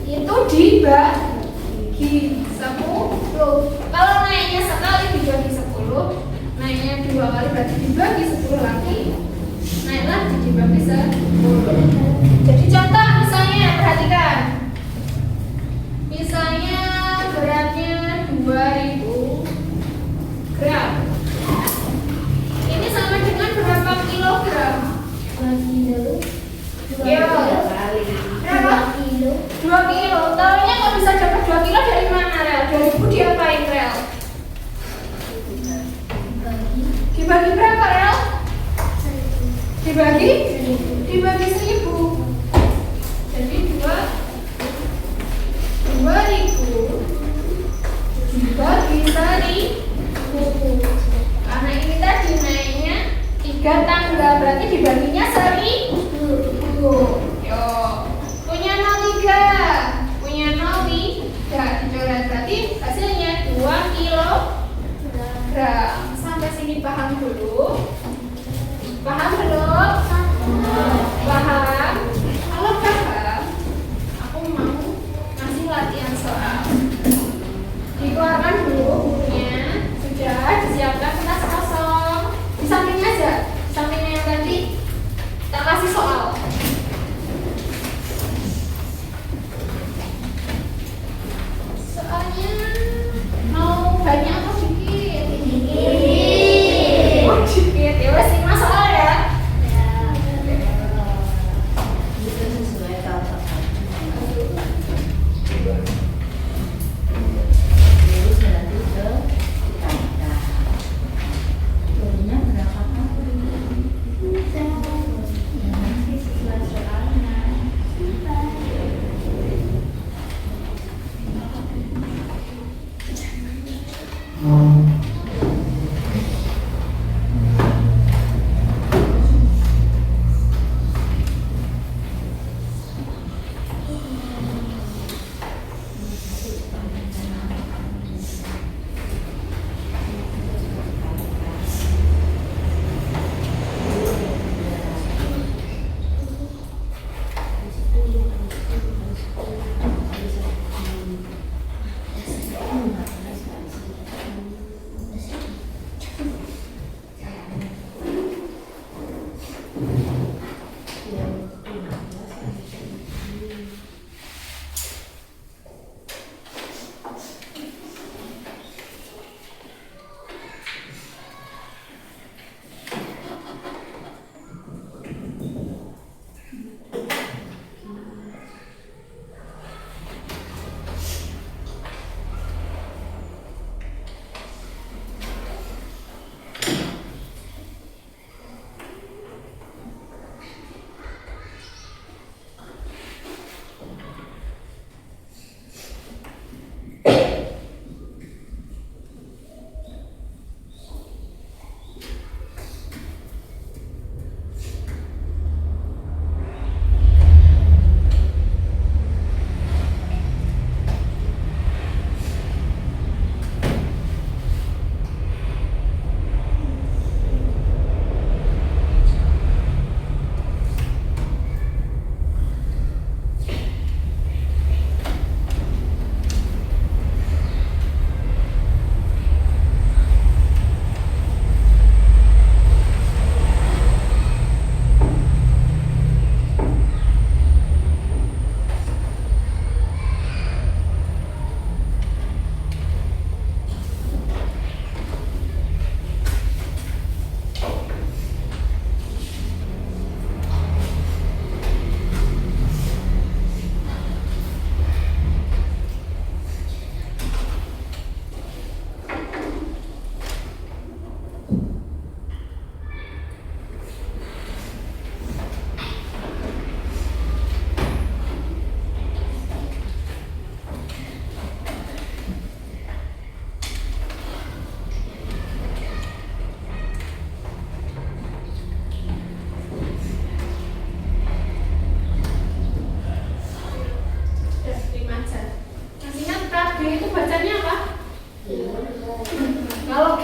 itu dibagi 10. Kalau naiknya sekali dibagi 10, naiknya 2 kali berarti dibagi 10 lagi. Naik lagi dibagi 10. Jadi contoh misalnya perhatikan. Misalnya beratnya 2000 gram. Ini sama dengan berapa kilogram? 2 kilo. Berapa? 2 kilo. Taunya kok bisa dapat 2 kilo dari mana, Rel? 2000 diapain, Rel? Dibagi berapa, Rel? Dibagi 1000. Jadi 2000 dibagi 1000. Karena ini tadi naiknya 3 tangga, berarti dibaginya 1000. Yo, punya 03, punya 03 dicoret, berarti hasilnya 2 kilogram. Sampai sini paham dulu? Paham belum? Paham? Kalau paham, aku mau ngasih latihan soal. Dikeluarkan dulu bukunya, sudah disiapkan kertas kosong. Di sampingnya aja, di sampingnya yang tadi tak kasih soal. Soalnya mau banyak atau sedikit? Oh, sedikit. Ya wes 5 soal ya.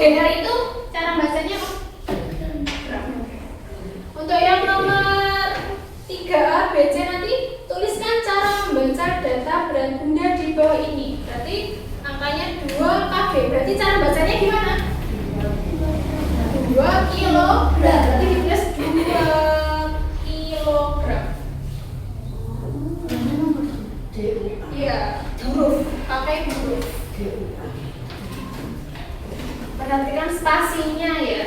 GR itu cara bacanya apa? Gram. Untuk yang nomor 3A, B, C nanti tuliskan cara membaca data berat benda di bawah ini. Berarti angkanya 2 kg. Berarti cara bacanya gimana? 2 kilogram. Berarti ditulis 2 kilogram. Iya, huruf. Pakai huruf. Perhatikan spasinya ya.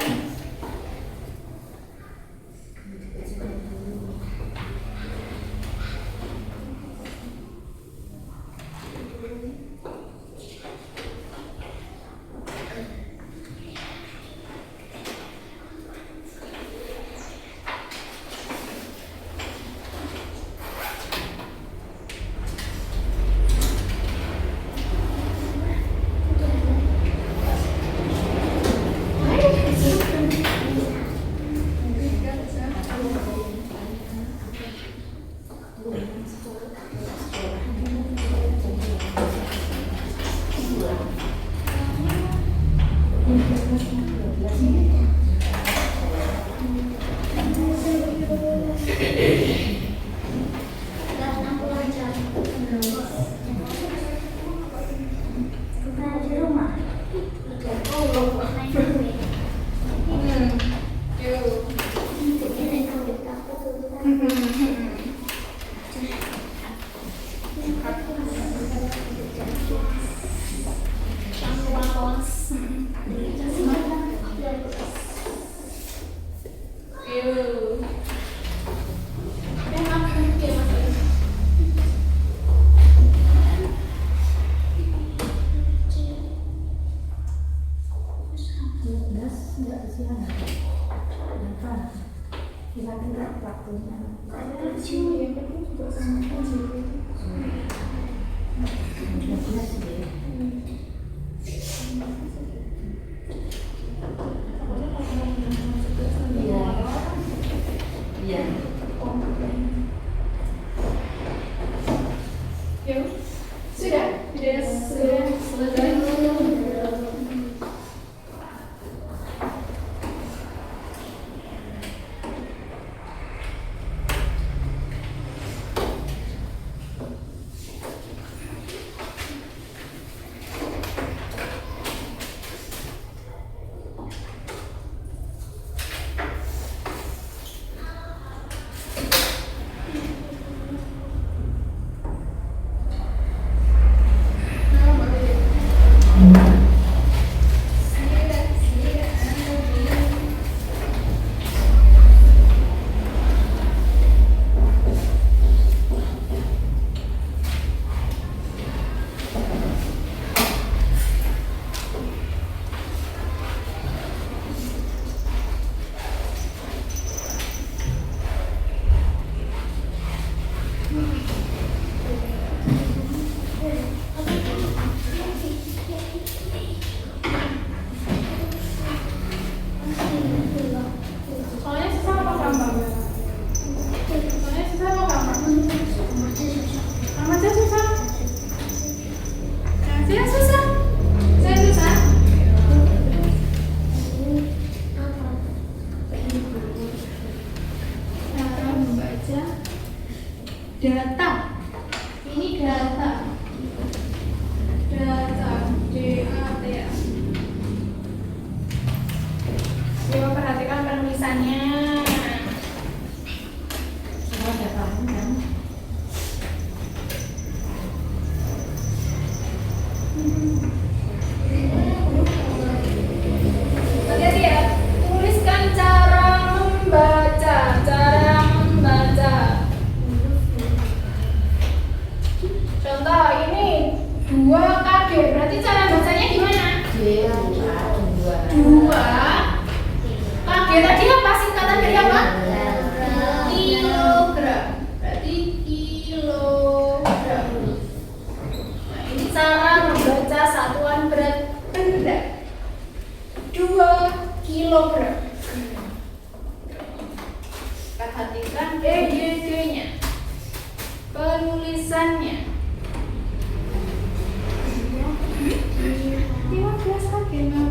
Sudah selesai. Data. Ini data. Data. D-A-T-A. Coba perhatikan penulisannya. Semua udah paham kan? Hati-hati ya. Tuliskan cara membaca. Cara membaca. Contoh ini 2 kg. Berarti cara bacanya gimana? 2 kg tadi apa? Singkatan dari apa? Kilogram. Berarti kilogram. Nah, ini cara membaca satuan berat benda. 2 kilogram. Perhatikan EYD-nya. Penulisannya. 15 kg.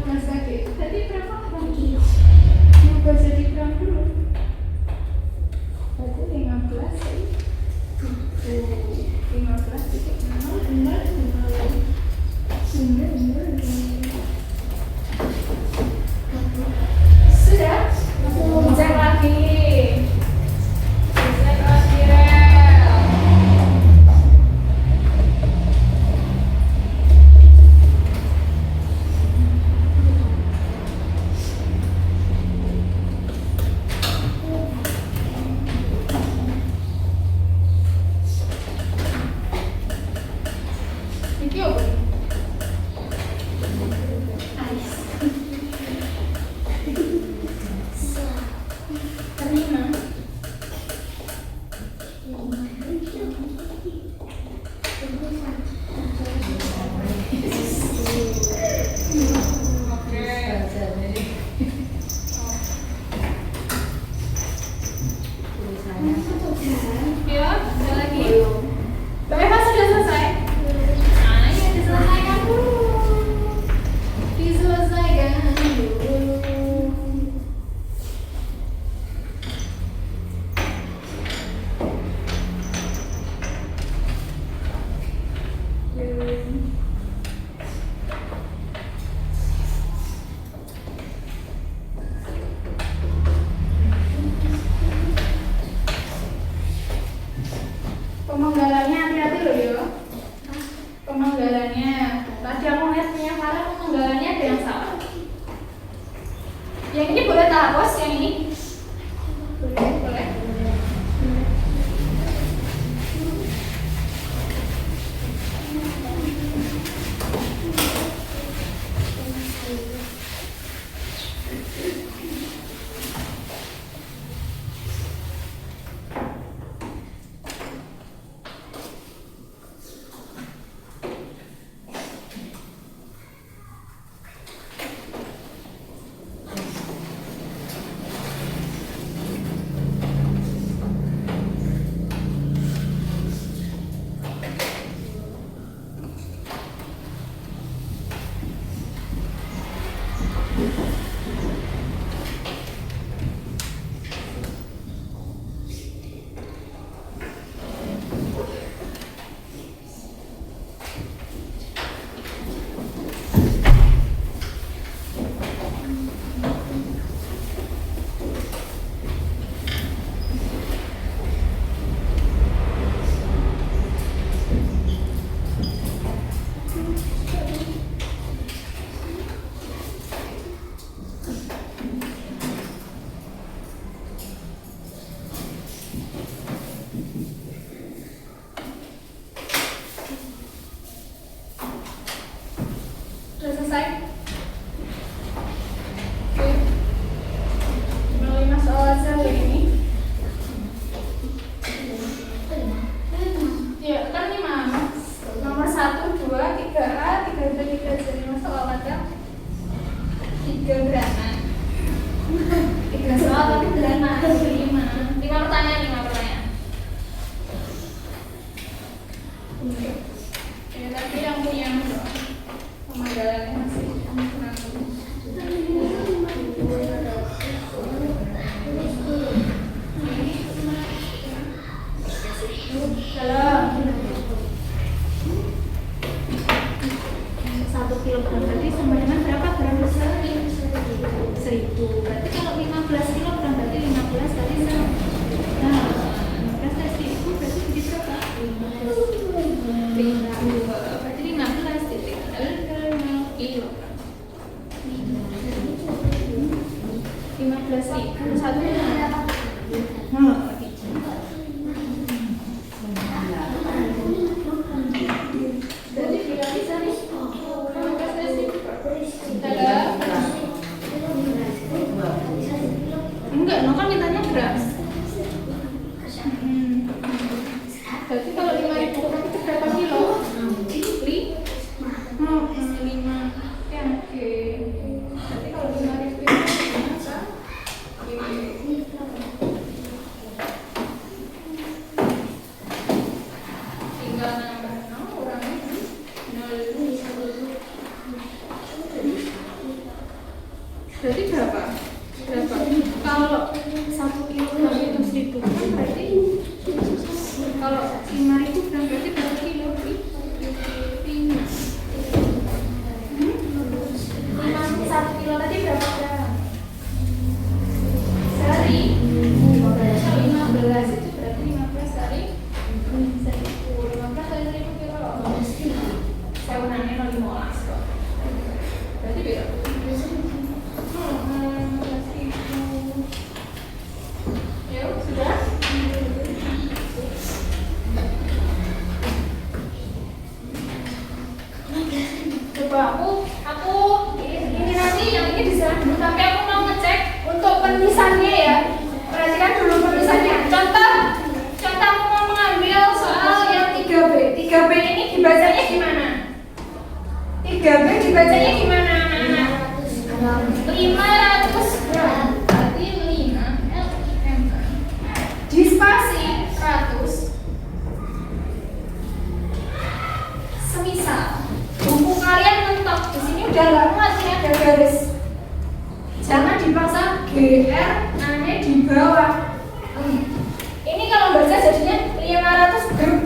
Iki apa? Terima. Ya, ada lagi. Mbak Eva sudah selesai? Nah, ya diselesaikan dulu. Diselesaikan dulu. Pemenggalannya hati-hati loh ya. Pemenggalannya. Tadi aku lihat punya Farah pemenggalannya ada yang salah. Yang ini boleh tak hapus yang ini? Boleh, boleh. Sudah selesai? Oke. Melalui masalah sel ini. Ya, kan 5. Nomor 1, 2, 3A, 3B, 3C. Masalah wadah 3 berana. 3 soal tapi berana. 5 pertanyaan, 5 pertanyaan. Ya, tadi yang punya pemenggalannya masih kurang. Salam. 1 kilogram berarti sama dengan berapa gram besar? 1000. Berarti kalau 15 kilogram berarti 15 kali 1. Nah, 15 kali 1000 berarti jadi berapa? 5. Berarti 15 titik. Kilogram. 15.000 satu berapa? Berarti bila bisa nih 15.000. Enggak, no kan mintanya gram. Berarti kalau 5.000 gram itu berapa kilo? 5. Ya, oke. Berarti kalau 5.000 itu berapa? Tinggal nambah 0 kurangi 0. Berarti berapa? Kalau 1 kilogram itu 1.000 gram berarti kalau 5.000 gram berarti berapa kilo? 1 kilo tadi berapa gram? Sehari. Kalau 15 itu berarti 15 kali 1.000. 15 kali 1.000 kilo. Saya menangnya 0,15 kok. Berarti berapa? Coba ini nanti yang ini di sana dulu, tapi aku mau ngecek untuk penulisannya ya. Perhatikan dulu penulisannya. Contoh aku mau mengambil soal yang 3B. 3B ini dibacanya gimana? 3B dibacanya gimana anak-anak? 500 gram. Berarti 5 LIMK. Di spasi 100. Semisal buku kalian mentok di sini udah nggak muat, ini ada garis. Jangan dipaksa GR ane di bawah. Ini kalau baca jadinya 500 gram.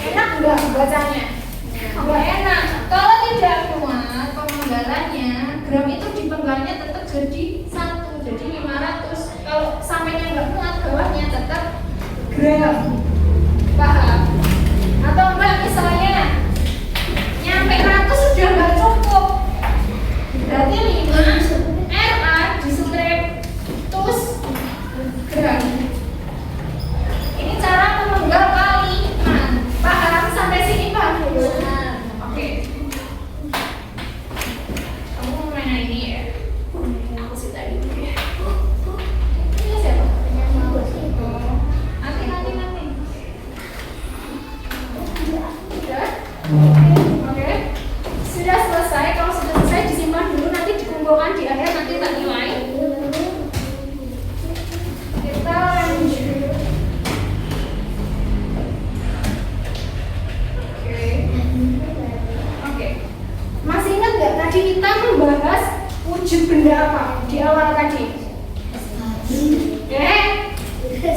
Enak nggak bacanya? Nggak enak. Kalau tidak muat pemenggalannya, gram itu dipenggalnya tetap jadi 1, jadi 500. Kalau sampainya nggak muat, bawahnya tetap gram. Paham? Atau enggak misalnya nyampe 100 sudah nggak cukup, berarti 5 RA di strip tus gram. Ini cara memenggal kalimat. Paham sampai sini? Paham dulu? Oke. Kamu mau main ini ya? Aku sih tadi ya. Ini siapa? Nanti. Sudah? Oke. Sudah selesai. Kalau sudah selesai disimpan dulu, nanti dikumpulkan di akhir, nanti tak nilai. Kita lanjut. Oke. Masih ingat nggak tadi kita membahas wujud benda apa di awal tadi?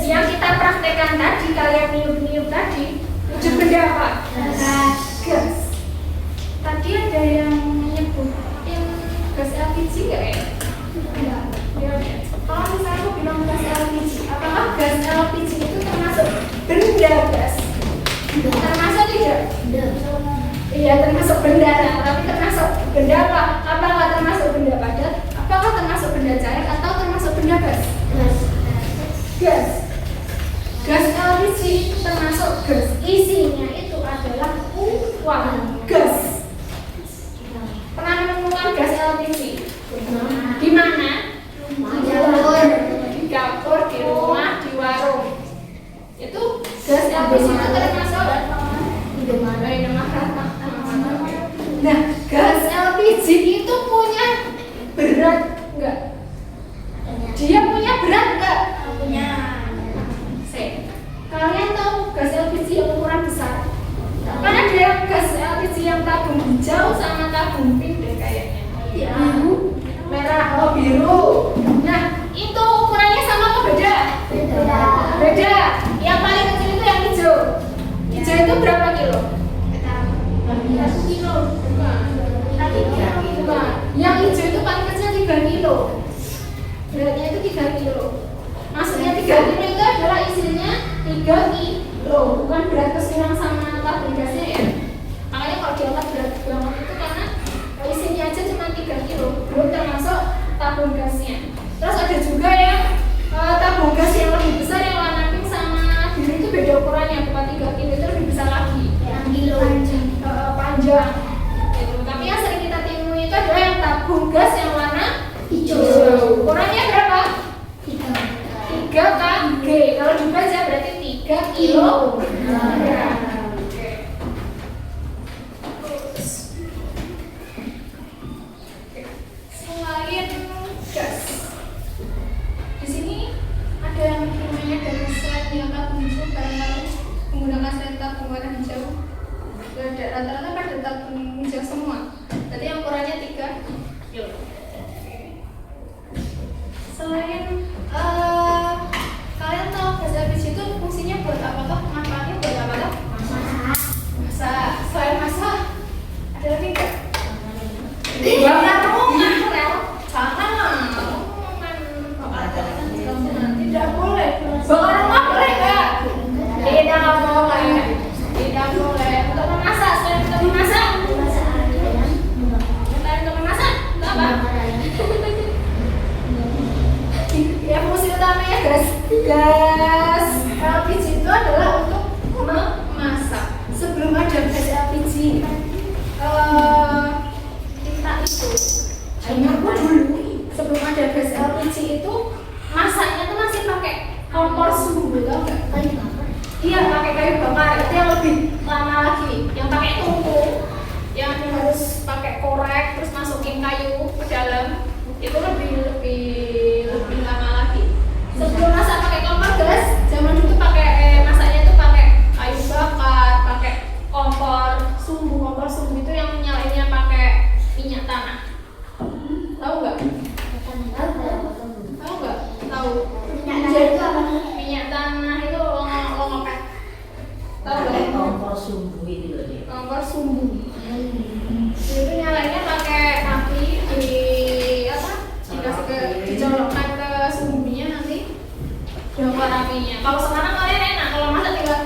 Yang kita praktekkan tadi, kalian niup-niup tadi, wujud benda apa? Gas. Tadi ada yang menyebutin gas LPG nggak ya? Enggak. Kalau misalnya aku bilang gas LPG, apakah gas LPG itu termasuk benda gas? Termasuk tidak? Iya, termasuk benda, tapi termasuk benda apa? Apakah termasuk benda padat? Apakah termasuk benda cair atau termasuk benda gas? Gas. Gas LPG termasuk gas. Isinya itu adalah uang gas. Pernah menemukan gas LPG? Di mana? Di dapur, di rumah, di warung. Itu gas LPG itu termasuk Nah, gas LPG itu punya berat enggak? Dia punya berat enggak? Punya. Kalian tahu gas LPG yang ukuran besar? Kan ada gas LPG yang tabung hijau sama tabung pink deh kayaknya. Biru, merah, biru. Nah, itu ukurannya sama apa beda? Beda. Yang paling kecil itu yang hijau. Hijau itu berapa kilo? 1 kilo. Bukan. Yang hijau itu paling kecil 3 kilo. Beratnya itu 3 kilo. Maksudnya 3 kilo itu adalah isinya 3 kilo. Bukan berat keseluruhan sama tabung gasnya ya. Makanya kalau diangkat berat banget itu karena isinya aja cuma 3 kilo. Belum termasuk tabung gasnya. Terus ada juga yang tabung gas yang lebih besar yang warna pink sama biru itu beda ukurannya. Bukan 3 kilo, itu lebih besar lagi. Yang kilo panjang gitu. Tapi yang sering kita temui itu adalah yang tabung gas yang warna hijau. Ukurannya berapa? 3 kg. Kalau dibaca berarti 3 kilo. Selain gas, di sini ada yang namanya dari slide yang tabung hijau. Barangkali menggunakan slide tabung warna hijau. Rata-rata pada tabung hijau semua. Berarti yang ukurannya 3 kilo. Selain kalian tahu gas LPG itu fungsinya buat apa toh? Manfaatnya buat apa toh? Masak. Selain masak, ada lagi nggak? Bakar rumah, rel. Jangan. Tidak boleh. Bakar rumah boleh nggak? Tidak boleh. Tidak boleh. Untuk memasak, selain untuk memasak. Selain untuk memasak, untuk apa? Ya, fungsi utamanya gas LPG itu adalah untuk memasak. Sebelum ada gas LPG, itu. Zamanku dulu sebelum ada gas LPG itu masaknya tuh masih pakai kompor sumbu, tau nggak? Kayu bakar. Iya, pakai kayu bakar. Itu yang lebih lama lagi. Yang pakai tungku, yang harus pakai korek terus masukin kayu ke dalam, itu lebih lama lagi. Sebelum masak pakai kompor gas, zaman dulu pakai masaknya tuh pakai kayu bakar, pakai kompor sumbu itu yang nyalainnya pakai minyak tanah. Tahu nggak? Tahu nggak? Tahu. Minyak tanah itu apa? Minyak tanah itu lo ngepet. Tahu nggak? Kompor sumbu itu loh dia. Kompor sumbu. Itu nyalainnya pakai api di apa? Dicolokkan ke sumbunya nanti jongkar apinya. Kalau sekarang kalian enak, kalau masak tinggal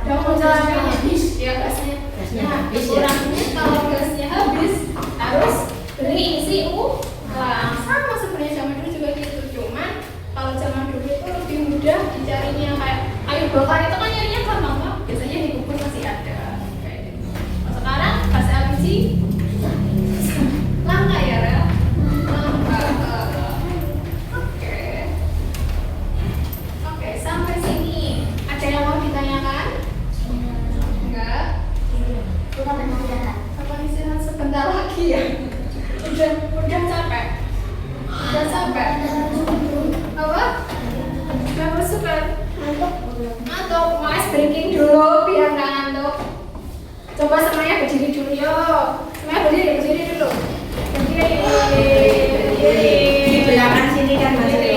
jongkar apinya. Ya gasnya. Habis ya. Kurangnya kalau gasnya habis harus beli isi ulang. Sama sebenarnya zaman dulu juga gitu. Cuman kalau zaman dulu itu lebih mudah dicarinya, kayak kayu bakar itu kan nyarinya gampang kok. Biasanya di kebun masih ada. Kayak gitu. Kalau sekarang gas LPG langka ya, Rel? Langka. Oke, sampai sini. Ada yang mau ditanyakan? Enggak? Apa istirahat sebentar lagi ya? Udah capek? Udah capek? Apa? Gak bersuka? Ngantuk? Mau ice breaking dulu biar gak ngantuk. Coba semuanya berdiri dulu yuk. Semuanya berdiri dulu. Berdiri. Di belakang sini kan masih ada.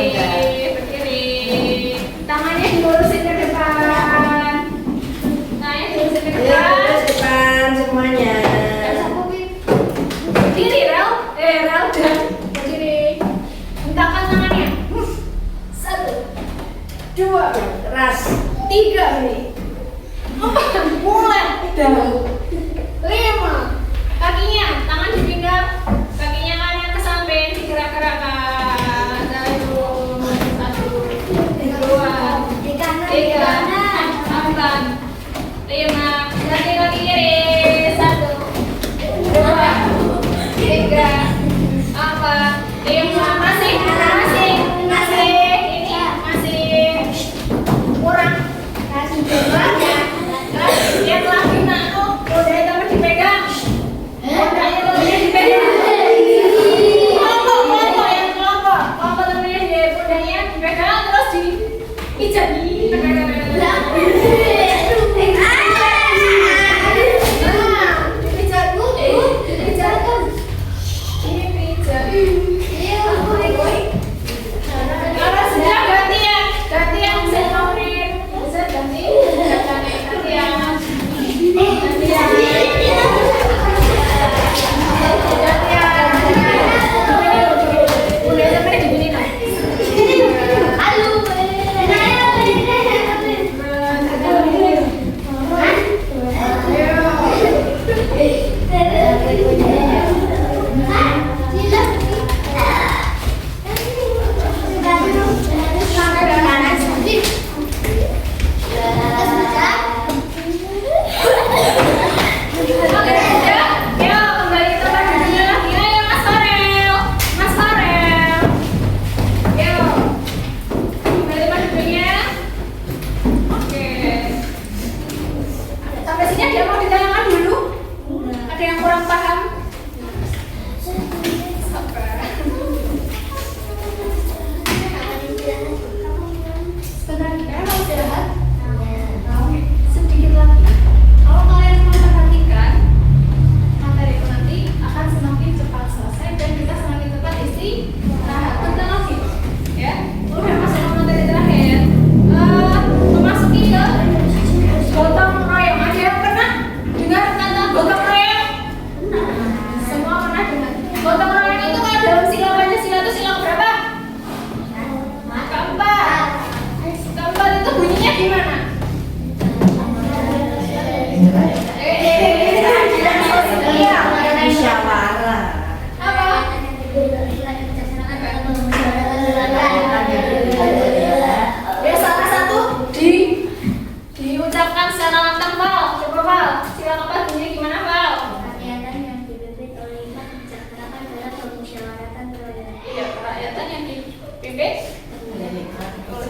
Berdiri. Tangannya dilurusin ke depan. Tangannya dilurusin ke Ayo depan. terus depan semuanya. Berdiri, Rel. Rel, dan berdiri. Hentakan tangannya. 1, 2, Keras. 3 nih. 4, mulai. 5. Kakinya, tangan di pinggang. Kakinya kanan ke samping, digerak-gerakkan. 1, 2, 3, 4, 5. Ganti kaki kiri. 1, 2, 3, 4, 5. Masih ini masih kurang. Yang lagi nano, rodanya tambah dipegang. Rodanya temennya dipegang. Kelompok temennya di rodanya dipegang terus dipijat. Kalau sudah gantian saya ngomongin, bisa gantian. Udah sampai di sini kan?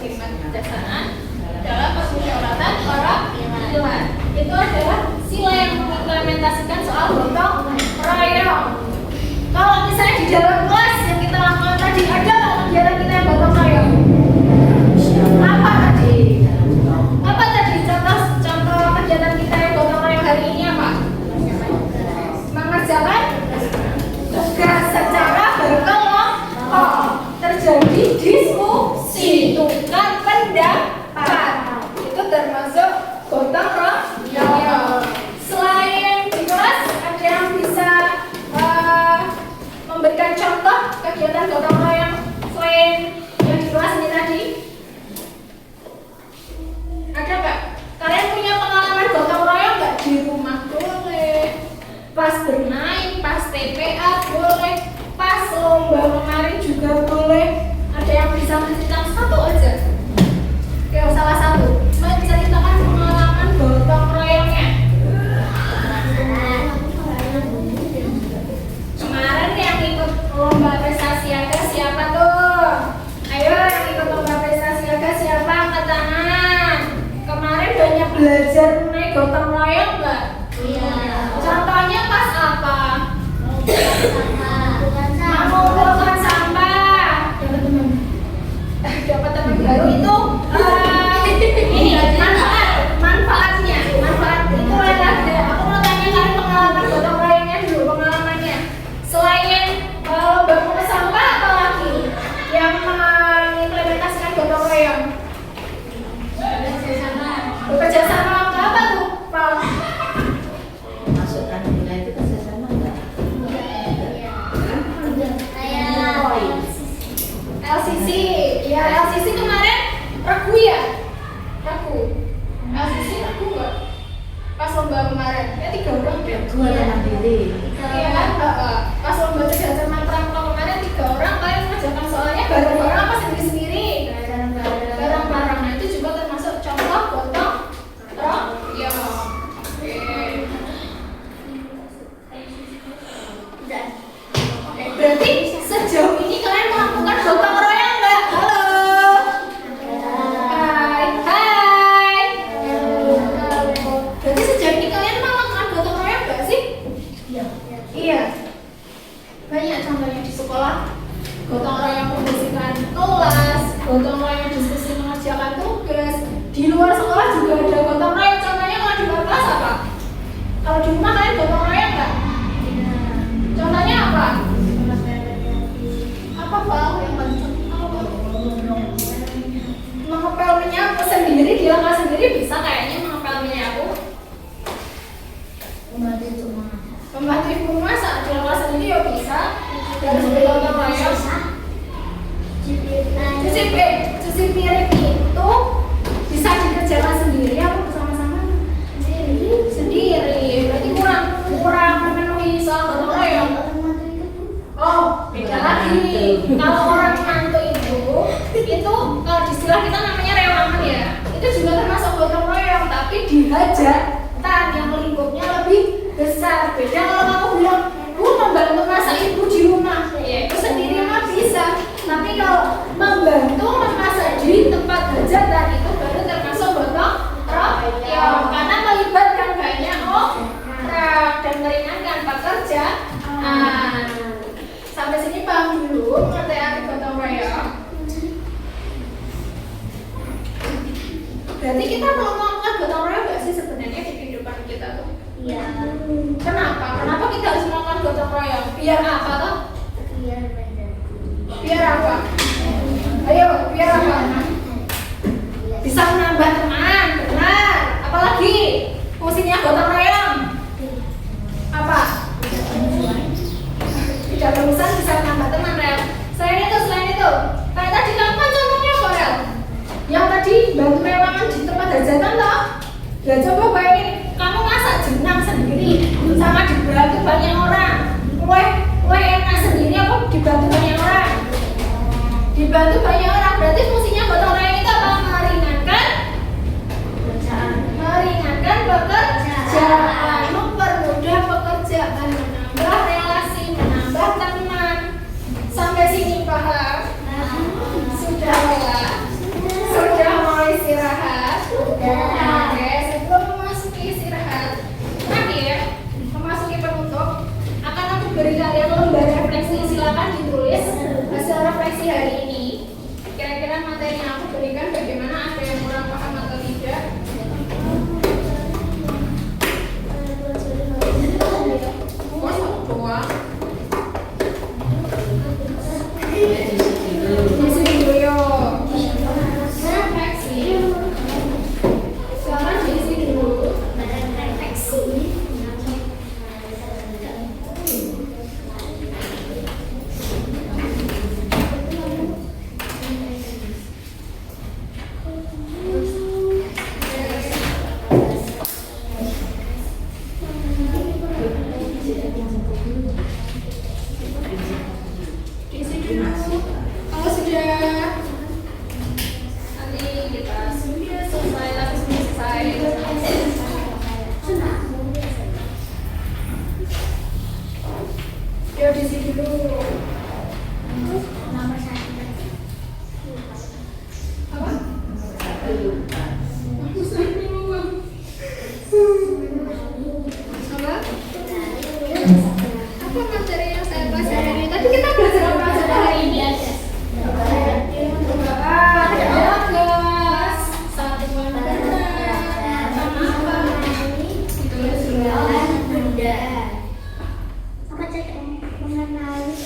hikmat kebijaksanaan dalam permusyawaratan para pilar. Itu adalah sila yang mengimplementasikan soal gotong royong. Kalau misalnya di dalam kelas yang kita lakukan tadi ada nggak kegiatan kita yang gotong royong? Apa tadi? Apa tadi contoh kegiatan kita yang gotong royong hari ini apa? Mengerjakan tugas secara berkelompok, terjadi diskusi, tukar pendapat, itu termasuk gotong royong. Selain di kelas, ada yang bisa memberikan contoh kegiatan gotong royong selain yang di kelas ini tadi? Ada nggak? Kalian punya pengalaman gotong royong nggak? Di rumah boleh, pas bermain, pas TPA boleh, pas lomba kemarin juga boleh. Ada yang bisa menceritakan satu aja? Oke, salah satu menceritakan pengalaman gotong royongnya. Kemarin yang ikut lomba prestasi ada siapa tuh? Ayo yang ikut lomba prestasi ada siapa? Angkat tangan. Kemarin banyak belajar mengenai gotong royong nggak? Iya. Contohnya pas apa? Mengumpulkan sampah. Dapat teman baru itu ini manfaatnya. Manfaat itu adalah aku mau tanya kalian pengalaman gotong royongnya dulu, pengalamannya. Selain lomba mengumpulkan sampah, apa lagi yang mengimplementasikan gotong royong? Bekerja sama apa tuh, Pak? Masukkan nilai itu kerjasama enggak? LCC, ya LCC kemarin ragu ya, ragu. LCC ragu nggak? Pas lomba kemarin, ya 3 orang deh. Gua mandiri. Iya kan? Pas lomba cerdas cermat perangko kemarin 3 orang, kalian mengerjakan soalnya bareng-bareng apa sendiri-sendiri? Bareng-bareng. Nah itu juga termasuk contoh gotong royong. Oke. Oke, berarti sejauh ini kalian melakukan gotong royong nggak? Halo. Hai. Hai. Halo. Berarti sejauh ini kalian melakukan gotong royong nggak sih? Iya. Banyak contohnya di sekolah. Gotong royong membersihkan kelas, gotong royong diskusi mengerjakan tugas. Di luar sekolah juga ada gotong royong. Contohnya kalau di luar kelas apa? Kalau di rumah kalian gotong royong nggak? Contohnya apa? Apa Pak yang kenceng? Mengepel menyapu sendiri, dia nggak sendiri bisa kayaknya mengepel menyapu. Membantu ibu masak, dia nggak sendiri ya bisa. Harus gotong royong. Cuci piring itu bisa dikerjakan sendiri apa bersama-sama? Sendiri. Berarti kurang memenuhi soal gotong royong. Oh, beda lagi. Kalau orang mantu itu kalau di istilah kita namanya rewangan ya. Itu juga termasuk gotong royong, tapi di hajatan yang lingkupnya lebih besar. Beda kalau kamu bilang, "Bu, membantu masak ibu di rumah." Ya, itu sendiri mah bisa. Tapi kalau membantu memasak di tempat hajatan itu baru termasuk gotong royong karena melibatkan banyak orang dan meringankan pekerjaan. Sampai sini paham dulu mengenai arti gotong royong. Berarti kita mau melakukan gotong royong nggak sih sebenarnya di kehidupan kita tuh? Iya. Kenapa? Kenapa kita harus melakukan gotong royong? Biar apa tuh? Biar apa? Ayo, biar apa? Bisa menambah teman, benar. Apalagi fungsinya gotong royong? Apa? Tidak lulusan bisa menambah teman, Rel. Selain itu. Kayak tadi kamu kan contohnya apa, Rel? Yang tadi bantu rewangan di tempat hajatan toh? Ya coba bayangin, kamu masak jenang sendiri sama dibantu banyak orang. Kue enak sendiri apa dibantu banyak orang? Dibantu banyak orang, berarti fungsinya gotong royong itu apa? Meringankan pekerjaan. Apa materi yang saya pelajari? Tadi kita belajar apa saja hari ini? Ada gas, satu warna, sama apa? Ditulis benda. Apa cek mengenali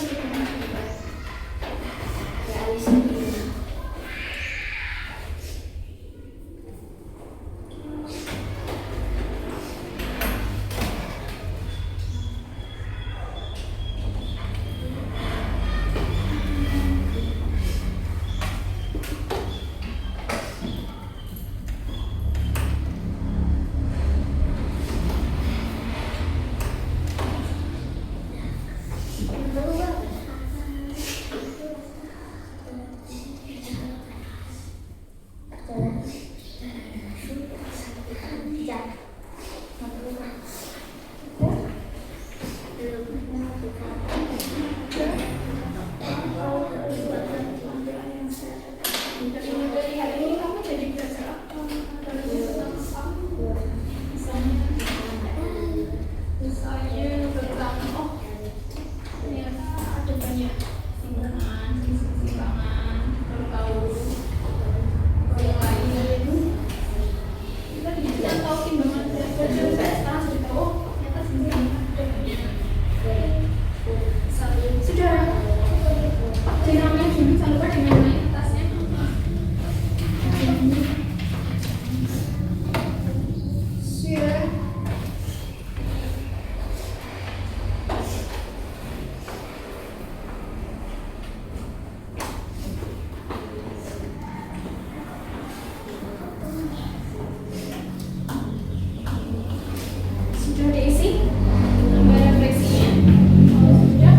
Dari hari ini kamu jadi belajar apa? Misalnya tentang ternyata ada banyak simpangan, baru tahu yang lain. Kita tidak tahu timbangan berapa juga sekarang sudah tahu ternyata simpangan ada banyak. Sudah. Dinamanya dulu, jangan lupa dinamanya atasnya. Sudah. Sudah diisi gambar refleksinya. Kalau sudah,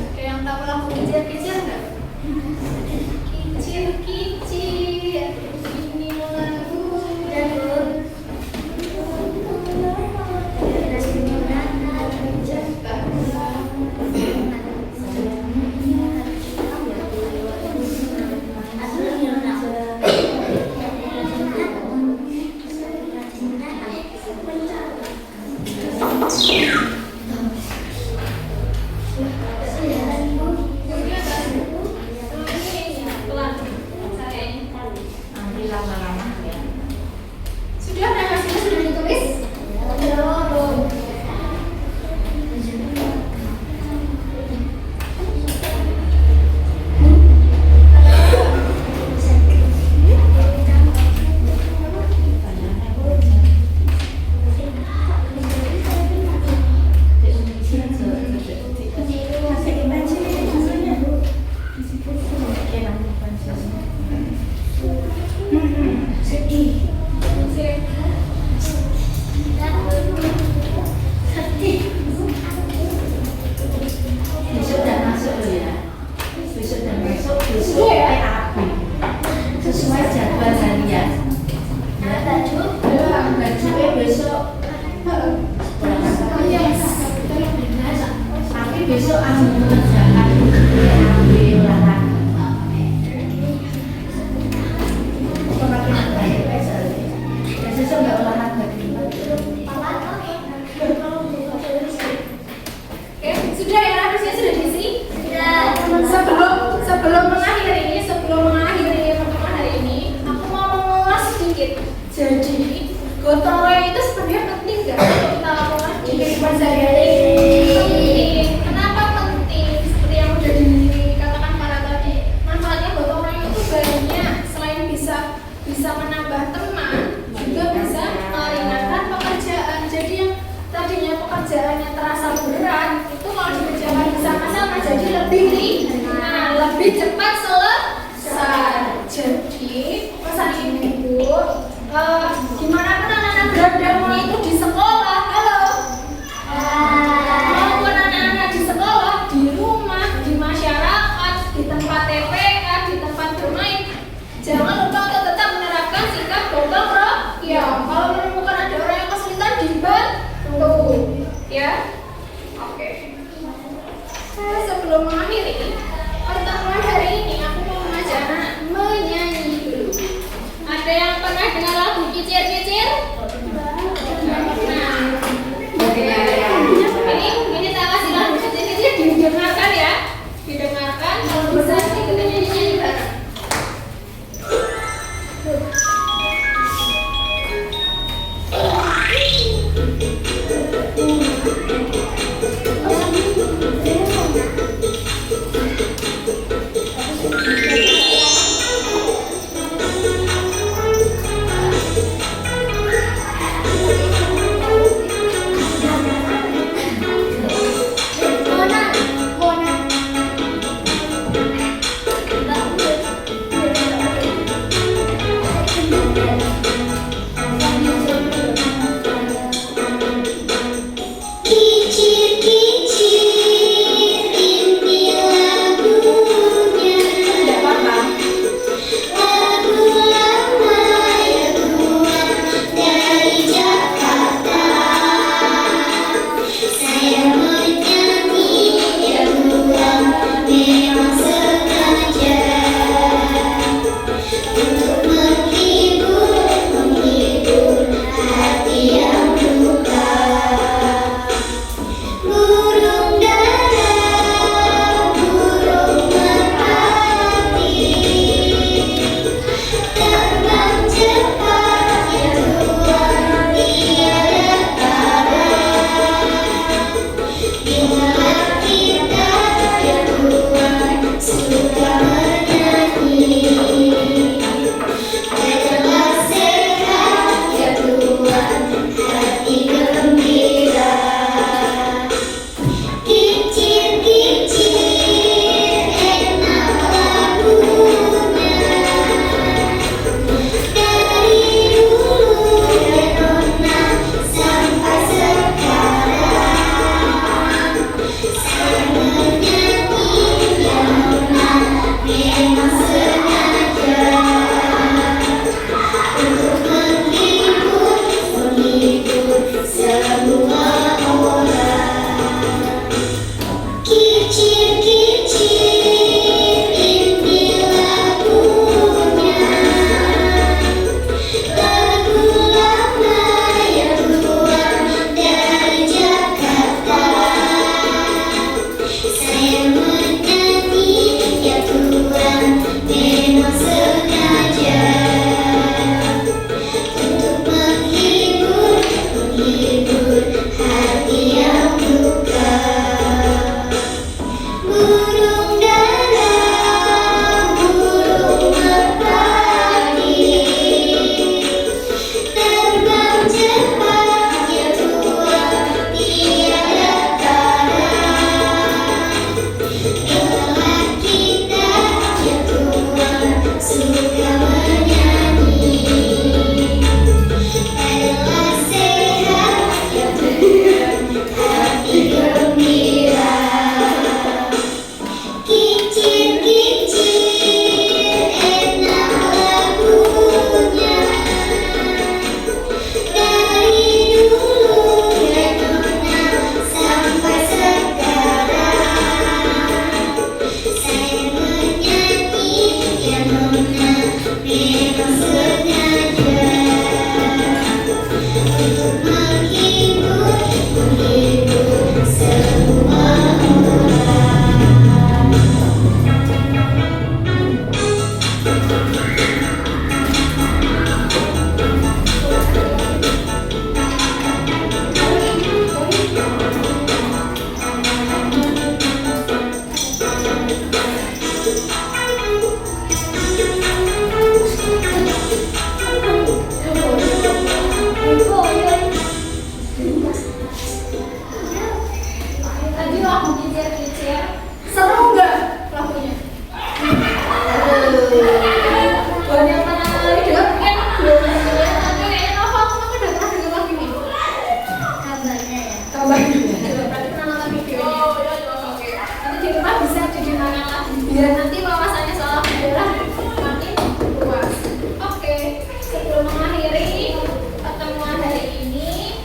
ada yang tahu lagu kicir-kicir nggak? Kicir-kicir, ini lagu jadul. Nanti lama-lama ya. Sudah hasilnya sudah ditulis? Belum. Besok udah masuk loh ya. Besok udah masuk, besok PAB. Sesuai jadwal harian. Ya, bajunya besok tapi besok aku mengerjakan PAB olahraga. Besok nggak olahraga. Oke, sudah ya, habisnya sudah diisi? Sebelum mengakhiri pertemuan hari ini, aku mau mengulas sedikit. Jadi, gotong royong itu sebenarnya penting nggak untuk kita lakukan di kehidupan sehari-hari? Penting. Kenapa penting? Seperti yang sudah dikatakan para tadi, manfaatnya gotong royong itu banyak. Selain bisa menambah teman, juga bisa meringankan pekerjaan. Jadi yang tadinya pekerjaannya terasa berat, itu kalau dikerjakan bersama Oke. Sebelum mengakhiri pertemuan hari ini, aku mau mengajak anak menyanyi dulu. Ada yang pernah dengar lagu Kicir-Kicir? Nah, ini tak kasih lagu Kicir-Kicir, didengarkan ya. Didengarkan, kalau bisa kita nyanyi-nyanyi bareng. biar nanti wawasannya soal sejarah makin luas. Oke, sebelum mengakhiri pertemuan hari ini,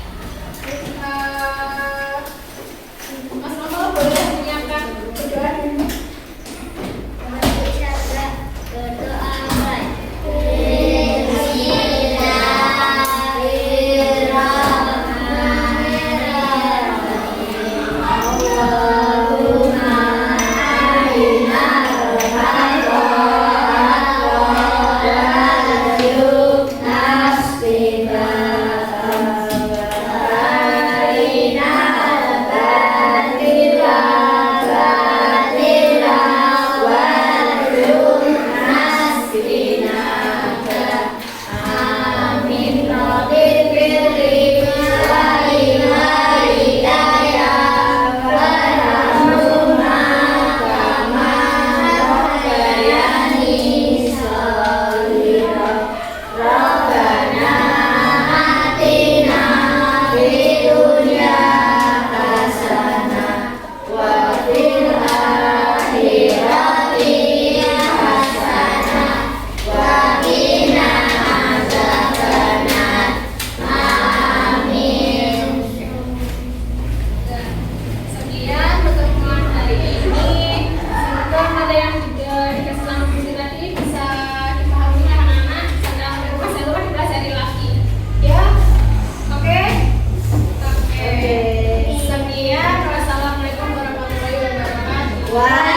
Sekian pertemuan hari ini. Semoga materi yang dikasih selama minggu tadi bisa dipahami oleh anak-anak. Sampai akhir rumah jangan lupa dipelajari lagi. Ya, oke? Oke. Sekian. Wassalamualaikum warahmatullahi wabarakatuh.